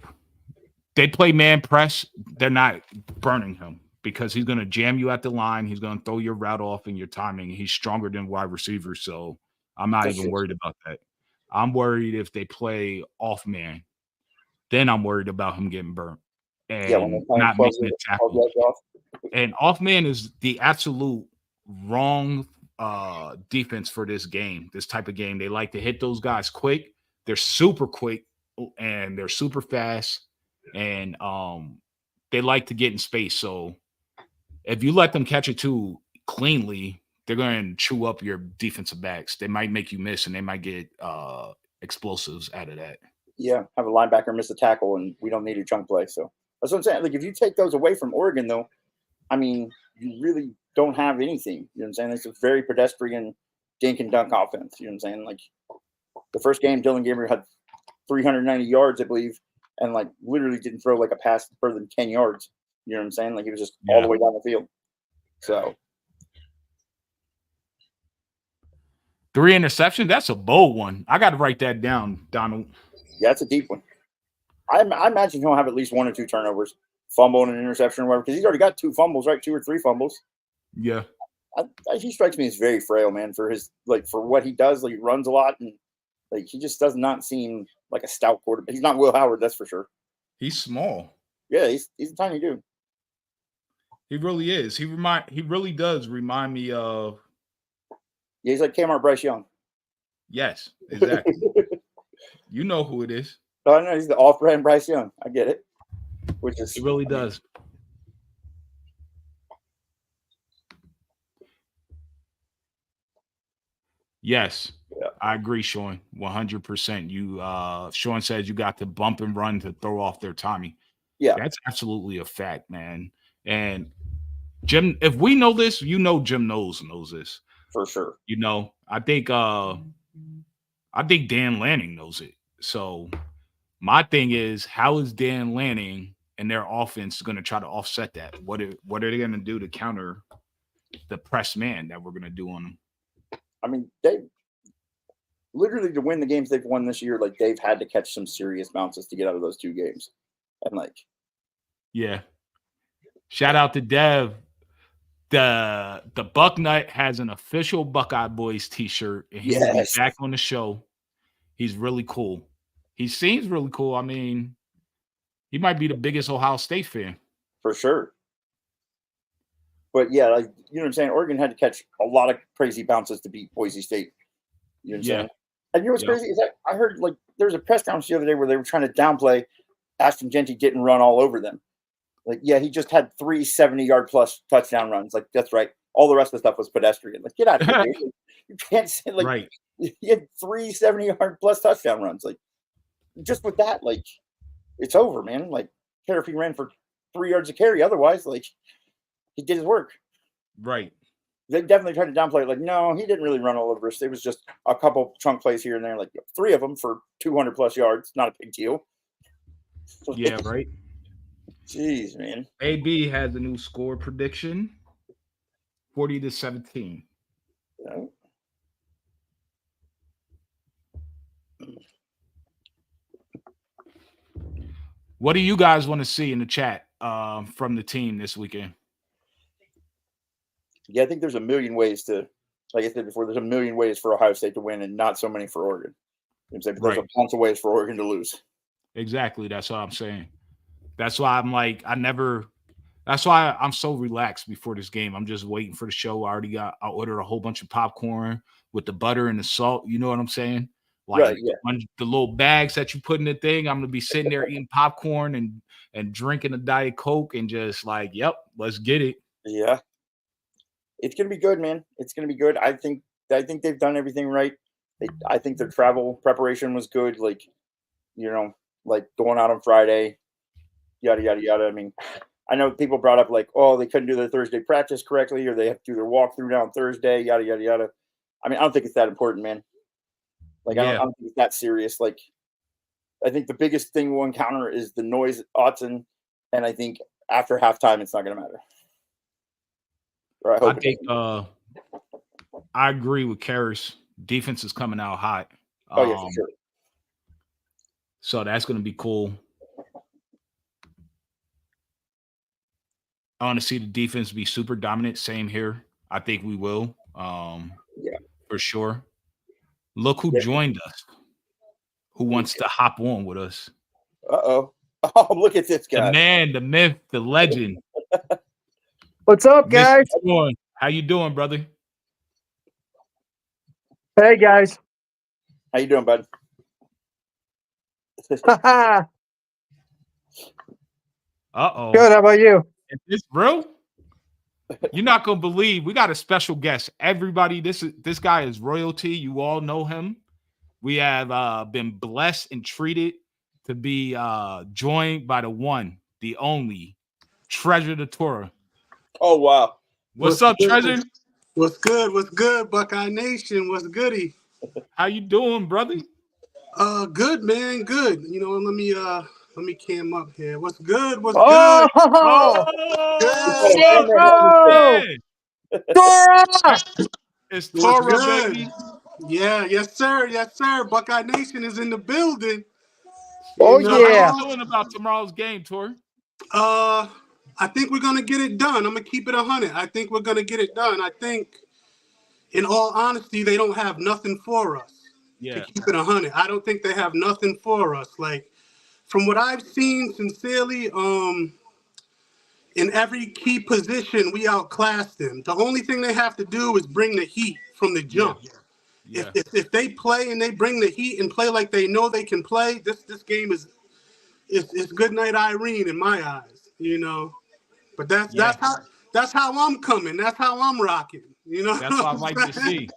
they play man press, they're not burning him because he's going to jam you at the line. He's going to throw your route off and your timing. He's stronger than wide receivers, so I'm not even worried about that. I'm worried if they play off man. Then I'm worried about him getting burnt and not making a tackle. And off man is the absolute wrong defense for this game, this type of game. They like to hit those guys quick. They're super quick and they're super fast. And they like to get in space. So if you let them catch it too cleanly, they're going to chew up your defensive backs. They might make you miss, and they might get explosives out of that. Yeah, have a linebacker miss a tackle, and we don't need a chunk play. So that's what I'm saying. Like if you take those away from Oregon, though, I mean, you really don't have anything. You know what I'm saying? It's a very pedestrian dink and dunk offense. You know what I'm saying? Like the first game, Dylan Gabriel had 390 yards, I believe. And like literally didn't throw like a pass further than 10 yards. You know what I'm saying? Like he was just all the way down the field. So 3 interceptions. That's a bold one. I got to write that down, Donald. Yeah, it's a deep one. I imagine he'll have at least 1 or 2 turnovers, fumble and an interception or whatever, because he's already got 2 fumbles, right? 2 or 3 fumbles. Yeah. He strikes me as very frail, man, for his for what he does. Like he runs a lot and he just does not seem like a stout quarterback. He's not Will Howard, that's for sure. He's small. Yeah, he's a tiny dude. He really is. He really does remind me of. Yeah, he's like Kmart Bryce Young. Yes, exactly. You know who it is. Oh, I know he's the off-brand Bryce Young. I get it. He really does. Yes. Yeah. I agree, Sean. 100%. Sean says you got to bump and run to throw off their timing. Yeah, That's absolutely a fact, man. And Jim, if we know this, Jim knows this. for sure. I think Dan Lanning knows it. So my thing is, how is Dan Lanning and their offense going to try to offset that? What are they going to do to counter the press man that we're going to do on them? I mean, they literally, to win the games they've won this year, like they've had to catch some serious bounces to get out of those 2 games. And like, yeah. Shout out to Dev. The Buck Nut has an official Buckeye Boys t-shirt, and he will be back on the show. He's really cool. He seems really cool. I mean, he might be the biggest Ohio State fan. For sure. But yeah, like, you know what I'm saying? Oregon had to catch a lot of crazy bounces to beat Boise State. You know what I'm saying? And you know what's crazy is that I heard like there was a press conference the other day where they were trying to downplay Ashton Genty didn't run all over them. Like, yeah, he just had 3 70-yard plus touchdown runs. Like, that's right. All the rest of the stuff was pedestrian. Like, get out of here, dude. You can't say like right. He had 3 70-yard plus touchdown runs. Like, just with that, like, it's over, man. Like, care if he ran for 3 yards a carry. Otherwise, like, he did his work. Right. They definitely tried to downplay it. Like, no, he didn't really run all over us. It was just a couple chunk plays here and there. Like 3 of them for 200 plus yards. Not a big deal. Yeah, right. Jeez, man. AB has a new score prediction: 40-17. Yeah. What do you guys want to see in the chat from the team this weekend? Yeah, I think there's a million ways to, like I said before, there's a million ways for Ohio State to win and not so many for Oregon. You know what I'm saying? But there's a bunch of ways for Oregon to lose. Exactly. That's what I'm saying. That's why I'm like, that's why I'm so relaxed before this game. I'm just waiting for the show. I ordered a whole bunch of popcorn with the butter and the salt. You know what I'm saying? Like right, yeah. The little bags that you put in the thing, I'm gonna be sitting there eating popcorn and drinking a Diet Coke and just like, yep, let's get it. Yeah. It's gonna be good, man. It's gonna be good. I think they've done everything right. I think their travel preparation was good. Like, you know, like going out on Friday, yada yada yada. I mean, I know people brought up like, oh, they couldn't do their Thursday practice correctly, or they have to do their walkthrough now on Thursday, yada yada yada. I mean, I don't think it's that important, man. Like, I don't think it's that serious. Like, I think the biggest thing we'll encounter is the noise at Autzen, and I think after halftime, it's not going to matter. I think I agree with Karras. Defense is coming out hot. Oh, yeah, for sure. So that's going to be cool. I want to see the defense be super dominant. Same here. I think we will. Yeah, for sure. Look who joined us. Who wants to hop on with us? Oh, look at this guy. The man, the myth, the legend. What's up, guys? How you doing, brother? Hey, guys. How you doing, bud? Uh-oh. Good. How about you? Is this real? You're not gonna believe we got a special guest. Everybody, this guy is royalty. You all know him. We have been blessed and treated to be joined by the one, the only Treasure the Torah. Oh wow! What's up, Treasure? What's good? What's good, Buckeye Nation? What's goody? How you doing, brother? Good, man. Good. You know, let me cam up here. What's good? What's good? Torah! It's Torah, baby. Yeah, yes, sir. Yes, sir. Buckeye Nation is in the building. Oh, yeah. How you feeling about tomorrow's game, Tor? I think we're gonna get it done. I'm gonna keep it 100. I think we're gonna get it done. I think, in all honesty, they don't have nothing for us. Yeah. To keep it 100, I don't think they have nothing for us. Like, from what I've seen, sincerely, in every key position, we outclassed them. The only thing they have to do is bring the heat from the jump. Yeah. If they play and they bring the heat and play like they know they can play, this game is good night Irene in my eyes, you know. But that's how I'm coming. That's how I'm rocking. You know. That's what I like to see.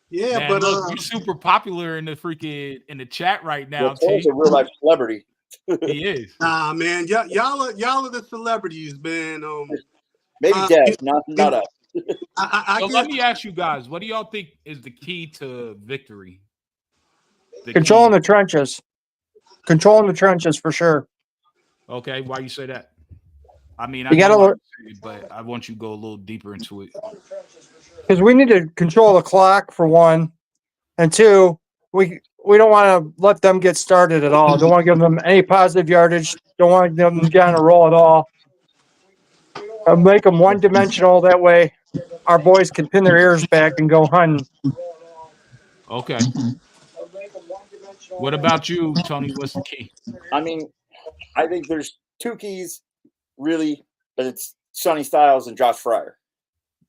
Yeah, Man, but look, you're super popular in the chat right now, Well, Troy's T. a real life celebrity. He is. nah, man, y'all are the celebrities, man. Maybe Dev, not us. I So let guess me ask you guys, what do y'all think is the key to victory? The Controlling key. the trenches. Controlling the trenches for sure. Okay, why you say that? I mean, I You know gotta why look you say it, but I want you to go a little deeper into it. because we need to control the clock for one, and two, we don't want to let them get started at all. Don't want to give them any positive yardage. Don't want to give them get on a roll at all. Make them one dimensional. That way, our boys can pin their ears back and go hunting. Okay. What about you, Tony? What's the key? I mean, I think there's two keys, really, but it's Sonny Styles and Josh Fryer.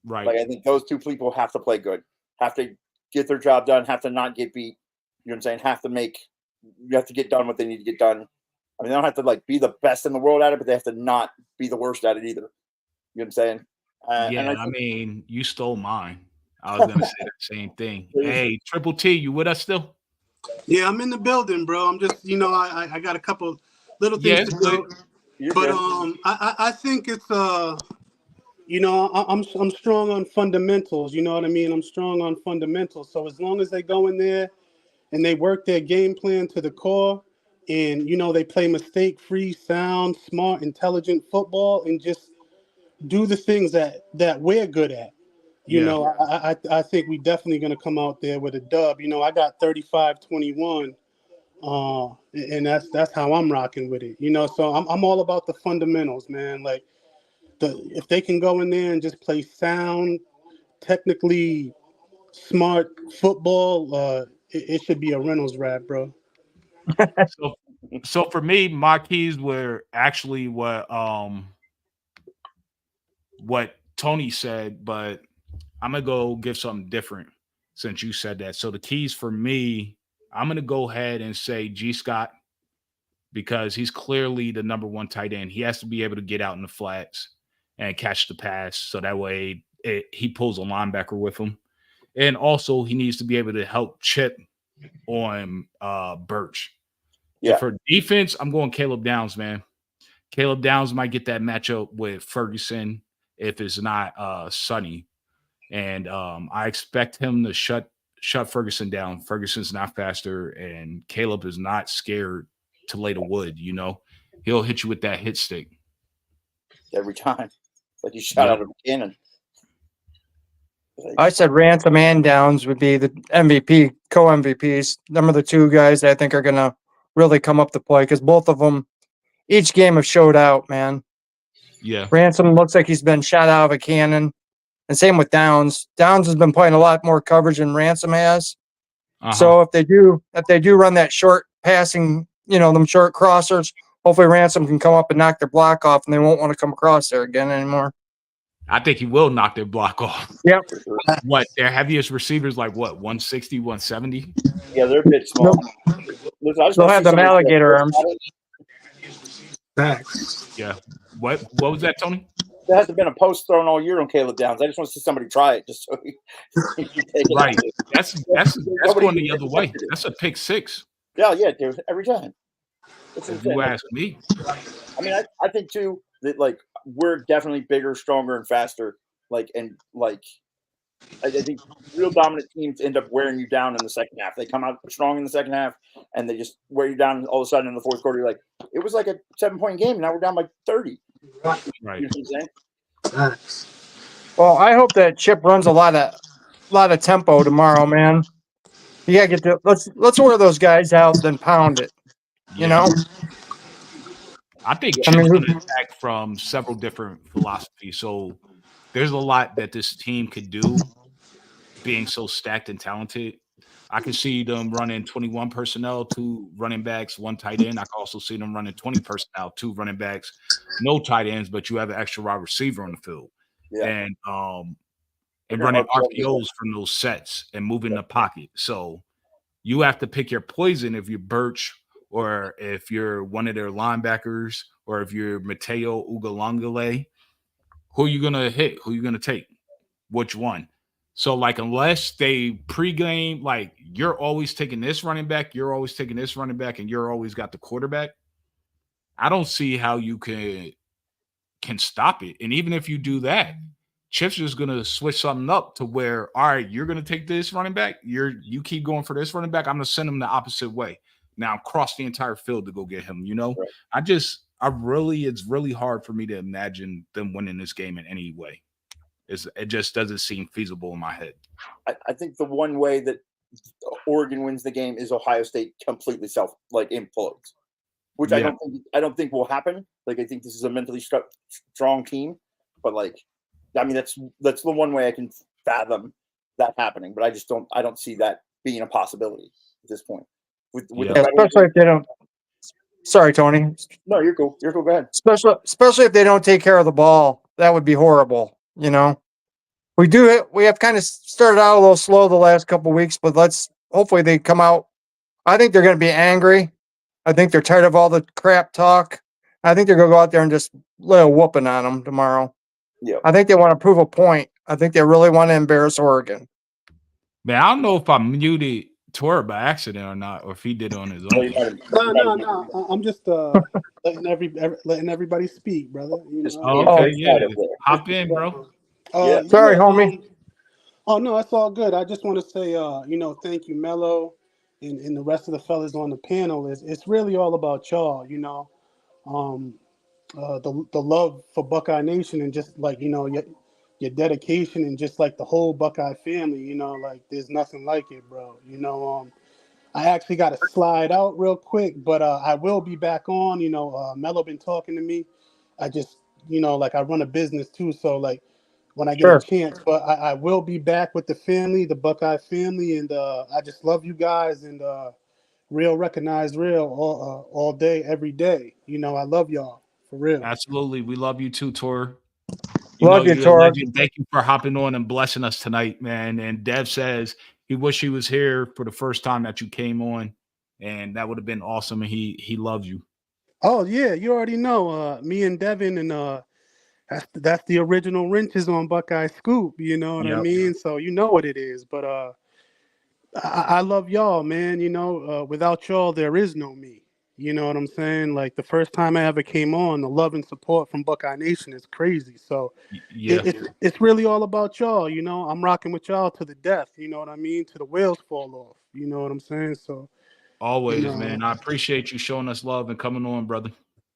Right. Like, I think those two people have to play good, have to get their job done, have to not get beat. You know what I'm saying? You have to get done what they need to get done. I mean, they don't have to like be the best in the world at it, but they have to not be the worst at it either. You know what I'm saying? Yeah, and I mean, you stole mine. I was gonna say the same thing. Hey, Triple T, you with us still? yeah, I'm in the building, bro. I'm just I got a couple little Yeah, things it's to good. do, but I think it's I'm strong on fundamentals. You know what I mean? I'm strong on fundamentals. So as long as they go in there and they work their game plan to the core, and they play mistake-free, sound, smart, intelligent football, and just do the things that we're good at. Yeah. I think we definitely going to come out there with a dub. I got 35-21, and that's how I'm rocking with it. So I'm all about the fundamentals, man. Like if they can go in there and just play sound, technically smart football, it should be a Reynolds wrap, bro. So for me, my keys were actually what Tony said, but I'm gonna go give something different since you said that. So the keys for me, I'm gonna go ahead and say G Scott because he's clearly the number one tight end. He has to be able to get out in the flats and catch the pass, so that way he pulls a linebacker with him. And also, he needs to be able to help chip on Birch. Yeah. And for defense, I'm going Caleb Downs, man. Caleb Downs might get that matchup with Ferguson if it's not Sonny. And I expect him to shut Ferguson down. Ferguson's not faster, and Caleb is not scared to lay the wood. He'll hit you with that hit stick every time. It's like you shot out of a cannon. I said Ransom and Downs would be the MVP, co-MVPs. Them are the two guys that I think are going to really come up to play because both of them, each game have showed out, man. Yeah. Ransom looks like he's been shot out of a cannon. And same with Downs. Downs has been playing a lot more coverage than Ransom has. So if they do run that short passing, them short crossers, hopefully Ransom can come up and knock their block off and they won't want to come across there again anymore. I think he will knock their block off. Yep. What, their heaviest receivers like what, 160, 170? Yeah, they're a bit small. They'll have them alligator arms. Yeah. What was that, Tony? There hasn't been a post thrown all year on Caleb Downs. I just want to see somebody try it, just so he can take it. Right. That's going the other way. That's a pick six. Yeah, dude. Every time. If you ask me. I mean, I think too that like we're definitely bigger, stronger, and faster. I think real dominant teams end up wearing you down in the second half. They come out strong in the second half, and they just wear you down. All of a sudden, in the fourth quarter, you're like, it was like a 7-point game. Now we're down by 30. Right. You know what I'm saying? Well, I hope that Chip runs a lot of tempo tomorrow, man. You gotta get to let's wear those guys out, then pound it. You know. I think Chip's going to attack from several different philosophies. So there's a lot that this team could do, being so stacked and talented. I can see them running 21 personnel, 2 running backs, 1 tight end. I can also see them running 20 personnel, 2 running backs, no tight ends, but you have an extra wide receiver on the field. Yeah. And running RPOs from those sets and moving the pocket. So you have to pick your poison if you're Birch or if you're one of their linebackers or if you're Mateo Ugalongale. Who are you going to hit? Who are you going to take? Which one? So, like, unless they pregame, like, you're always taking this running back, you're always taking this running back, and you're always got the quarterback, I don't see how you can stop it. And even if you do that, Chip's just gonna switch something up to where, all right, you're gonna take this running back, you keep going for this running back, I'm gonna send him the opposite way. Now cross the entire field to go get him. Right. It's really hard for me to imagine them winning this game in any way. It just doesn't seem feasible in my head. I think the one way that Oregon wins the game is Ohio State completely implodes, which Yeah. I don't think will happen. Like, I think this is a mentally strong team, but that's the one way I can fathom that happening. But I don't see that being a possibility at this point. Especially if they don't. Sorry, Tony. No, you're cool. You're cool. Go ahead. Especially if they don't take care of the ball, that would be horrible. You know, we have kind of started out a little slow the last couple of weeks, but hopefully they come out. I think they're going to be angry. I think they're tired of all the crap talk. I think they're going to go out there and just lay a whooping on them tomorrow. Yeah. I think they want to prove a point. I think they really want to embarrass Oregon. Man, I don't know if I muted Tor by accident or not, or if he did it on his own. No. I'm just letting everybody speak, brother. You know? Okay, yeah. Hop in, bro. Sorry, homie. Oh no, that's all good. I just want to say, thank you, Mello, and the rest of the fellas on the panel. It's really all about y'all, the love for Buckeye Nation, and just your dedication, and just like the whole Buckeye family. There's nothing like it, bro. I actually got to slide out real quick, but I will be back on. Mello been talking to me. I just, I run a business too, so when I get a chance, but I will be back with the family, the Buckeye family, and I just love you guys, and real recognize real all day, every day. I love y'all for real. Absolutely, we love you too, Tor. Love you, you're Tor. a legend. Thank you for hopping on and blessing us tonight, man. And Dev says he wish he was here for the first time that you came on, and that would have been awesome. And he loves you. Oh yeah, you already know. Me and Devan, and that's the original wrenches on Buckeye Scoop. You know what I mean? So you know what it is. But I love y'all, man. Without y'all, there is no me. You know what I'm saying? Like, the first time I ever came on, the love and support from Buckeye Nation is crazy. So it's really all about y'all. I'm rocking with y'all to the death. You know what I mean? To the wheels fall off. You know what I'm saying? So always, man. I appreciate you showing us love and coming on, brother.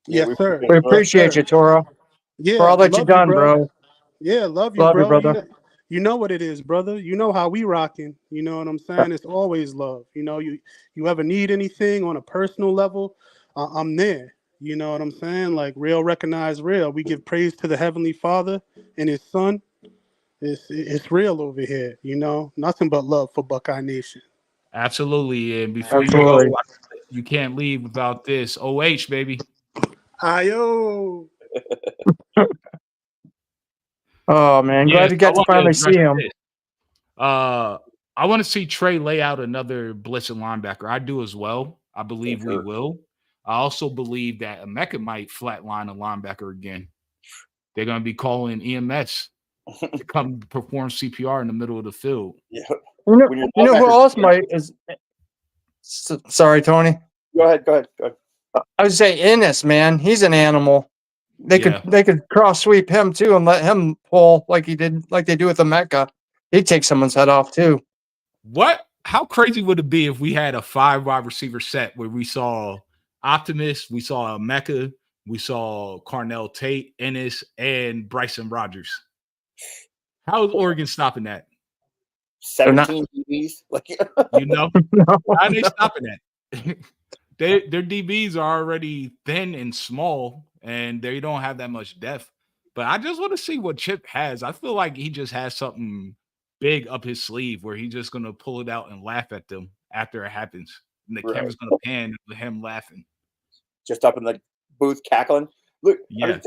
Yes, sir. We appreciate you, Toro. Yeah, for all that you've done, bro. Yeah, love you, bro. You know what it is, brother. You know how we rocking. You know what I'm saying? It's always love. You ever need anything on a personal level, I'm there. You know what I'm saying? Like, real recognize real. We give praise to the Heavenly Father and His Son. It's real over here. Nothing but love for Buckeye Nation. Absolutely. And before you go, you can't leave without this. OH, baby. Ayo. Oh man, glad you got to finally see him. I want to see Trey lay out another blitzing linebacker. I do as well. I believe we will. I also believe that Emeka might flatline a linebacker again. They're going to be calling EMS to come perform CPR in the middle of the field. Yeah. You know who else might is? Sorry, Tony. Go ahead. I would say Ennis, man. He's an animal. They could cross sweep him too and let him pull like they do with Emeka. He'd take someone's head off too. What? How crazy would it be if we had a 5 wide receiver set where we saw Optimus, we saw Emeka, we saw Carnell Tate, Ennis, and Bryson Rogers? How is Oregon stopping that? 17 DBs, how are they stopping that? Their DBs are already thin and small, and they don't have that much depth. But I just want to see what Chip has. I feel like he just has something big up his sleeve where he's just going to pull it out and laugh at them after it happens. And the camera's going to pan with him laughing. Just up in the booth cackling. Look, I mean,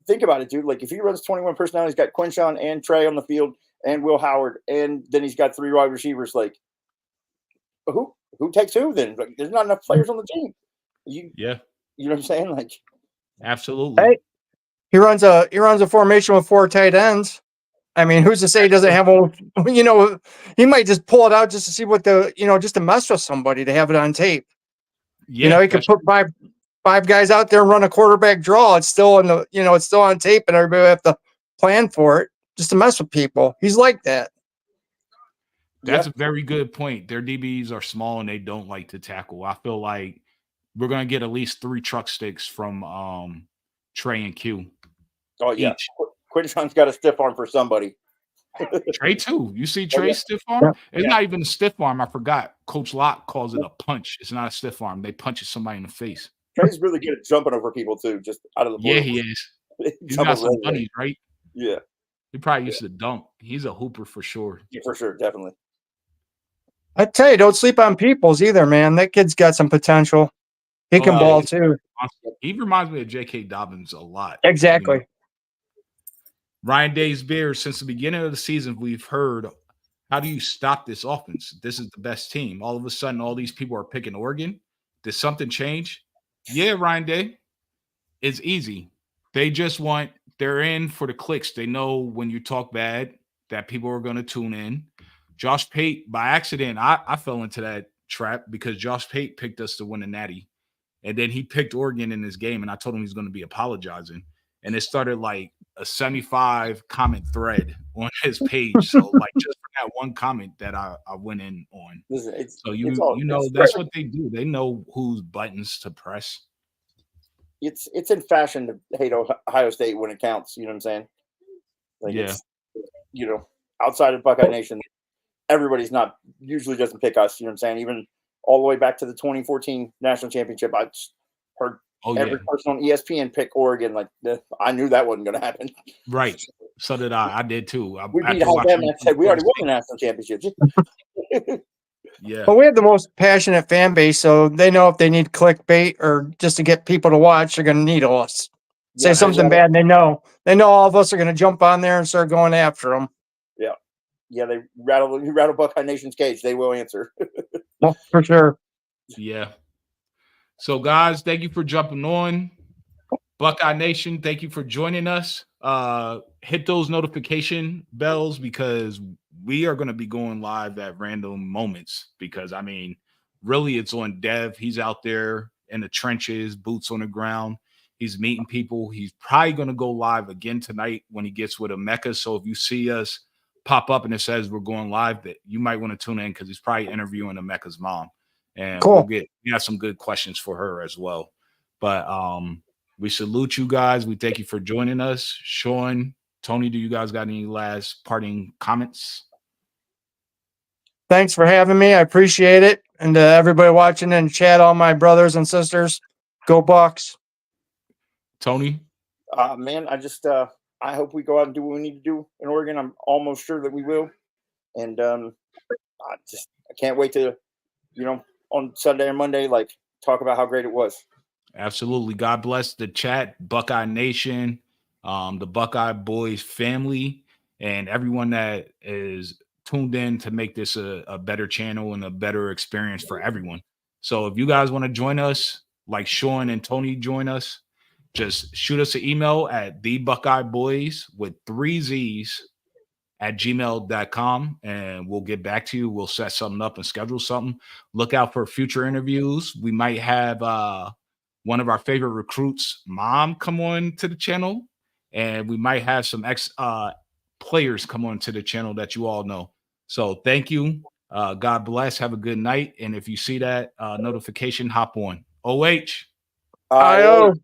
think about it, dude. Like, if he runs 21 personnel, he's got Quinshawn and Trey on the field and Will Howard, and then he's got 3 wide receivers. Like, who takes who then? Like, there's not enough players on the team. You know what I'm saying? Like, absolutely. Hey, he runs a formation with 4 tight ends. I mean, who's to say he doesn't have one? You know, he might just pull it out just to see what just to mess with somebody to have it on tape. Yeah, He could put five guys out there and run a quarterback draw. It's still it's still on tape, and everybody will have to plan for it just to mess with people. He's like that. That's a very good point. Their DBs are small and they don't like to tackle. I feel like we're gonna get at least 3 truck sticks from Trey and Q. Oh yeah, each. Quinshon's got a stiff arm for somebody. Trey too. You see Trey's stiff arm? It's not even a stiff arm. I forgot. Coach Locke calls it a punch. It's not a stiff arm. They punch somebody in the face. Trey's really good at jumping over people too, just out of the blue. Yeah, he is. He's got some bunnies, right? Yeah. He probably used to dunk. He's a hooper for sure. Yeah, for sure, definitely. I tell you, don't sleep on Peoples either, man. That kid's got some potential. He can ball too. He reminds me of J.K. Dobbins a lot. Exactly. Ryan Day's Bears, since the beginning of the season, we've heard, how do you stop this offense? This is the best team. All of a sudden, all these people are picking Oregon. Did something change? Yeah, Ryan Day. It's easy. They're in for the clicks. They know when you talk bad that people are going to tune in. Josh Pate, by accident, I fell into that trap because Josh Pate picked us to win the Natty. And then he picked Oregon in this game, and I told him he's going to be apologizing. And it started like a 75 comment thread on his page. So like just for that one comment that I went in on. So that's what they do. They know whose buttons to press. It's in fashion to hate Ohio State when it counts. You know what I'm saying? Like outside of Buckeye Nation, everybody's not usually doesn't pick us. You know what I'm saying? Even all the way back to the 2014 national championship, I just heard every person on ESPN pick Oregon. Like I knew that wasn't going to happen. Right. So did I. I did too. We beat Alabama and said we already won the national championship. Yeah. But we have the most passionate fan base, so they know if they need clickbait or just to get people to watch, they're going to need us. Say something bad, and they know all of us are going to jump on there and start going after them. Yeah. Yeah, they rattle Buckeye Nation's cage. They will answer. Well, for sure. Yeah. So, guys, thank you for jumping on. Buckeye Nation, thank you for joining us. Hit those notification bells because we are going to be going live at random moments because, I mean, really it's on Dev. He's out there in the trenches, boots on the ground. He's meeting people. He's probably going to go live again tonight when he gets with a Mecca. So if you see us pop up and it says we're going live, that you might want to tune in because he's probably interviewing a Mecca's mom. And we have some good questions for her as well. But we salute you guys. We thank you for joining us. Sean, Tony, do you guys got any last parting comments? Thanks for having me. I appreciate it. And everybody watching in chat, all my brothers and sisters, go Bucks. Tony? Man, I hope we go out and do what we need to do in Oregon. I'm almost sure that we will. And I can't wait to, on Sunday and Monday, like talk about how great it was. Absolutely. God bless the chat, Buckeye Nation, the Buckeye Boys family, and everyone that is tuned in to make this a better channel and a better experience for everyone. So if you guys want to join us, like Sean and Tony join us, just shoot us an email at thebuckeyeboys with 3 Z's at gmail.com and we'll get back to you. We'll set something up and schedule something. Look out for future interviews. We might have one of our favorite recruits' mom come on to the channel, and we might have some players come on to the channel that you all know. So thank you. God bless. Have a good night. And if you see that notification, hop on. OH. IO.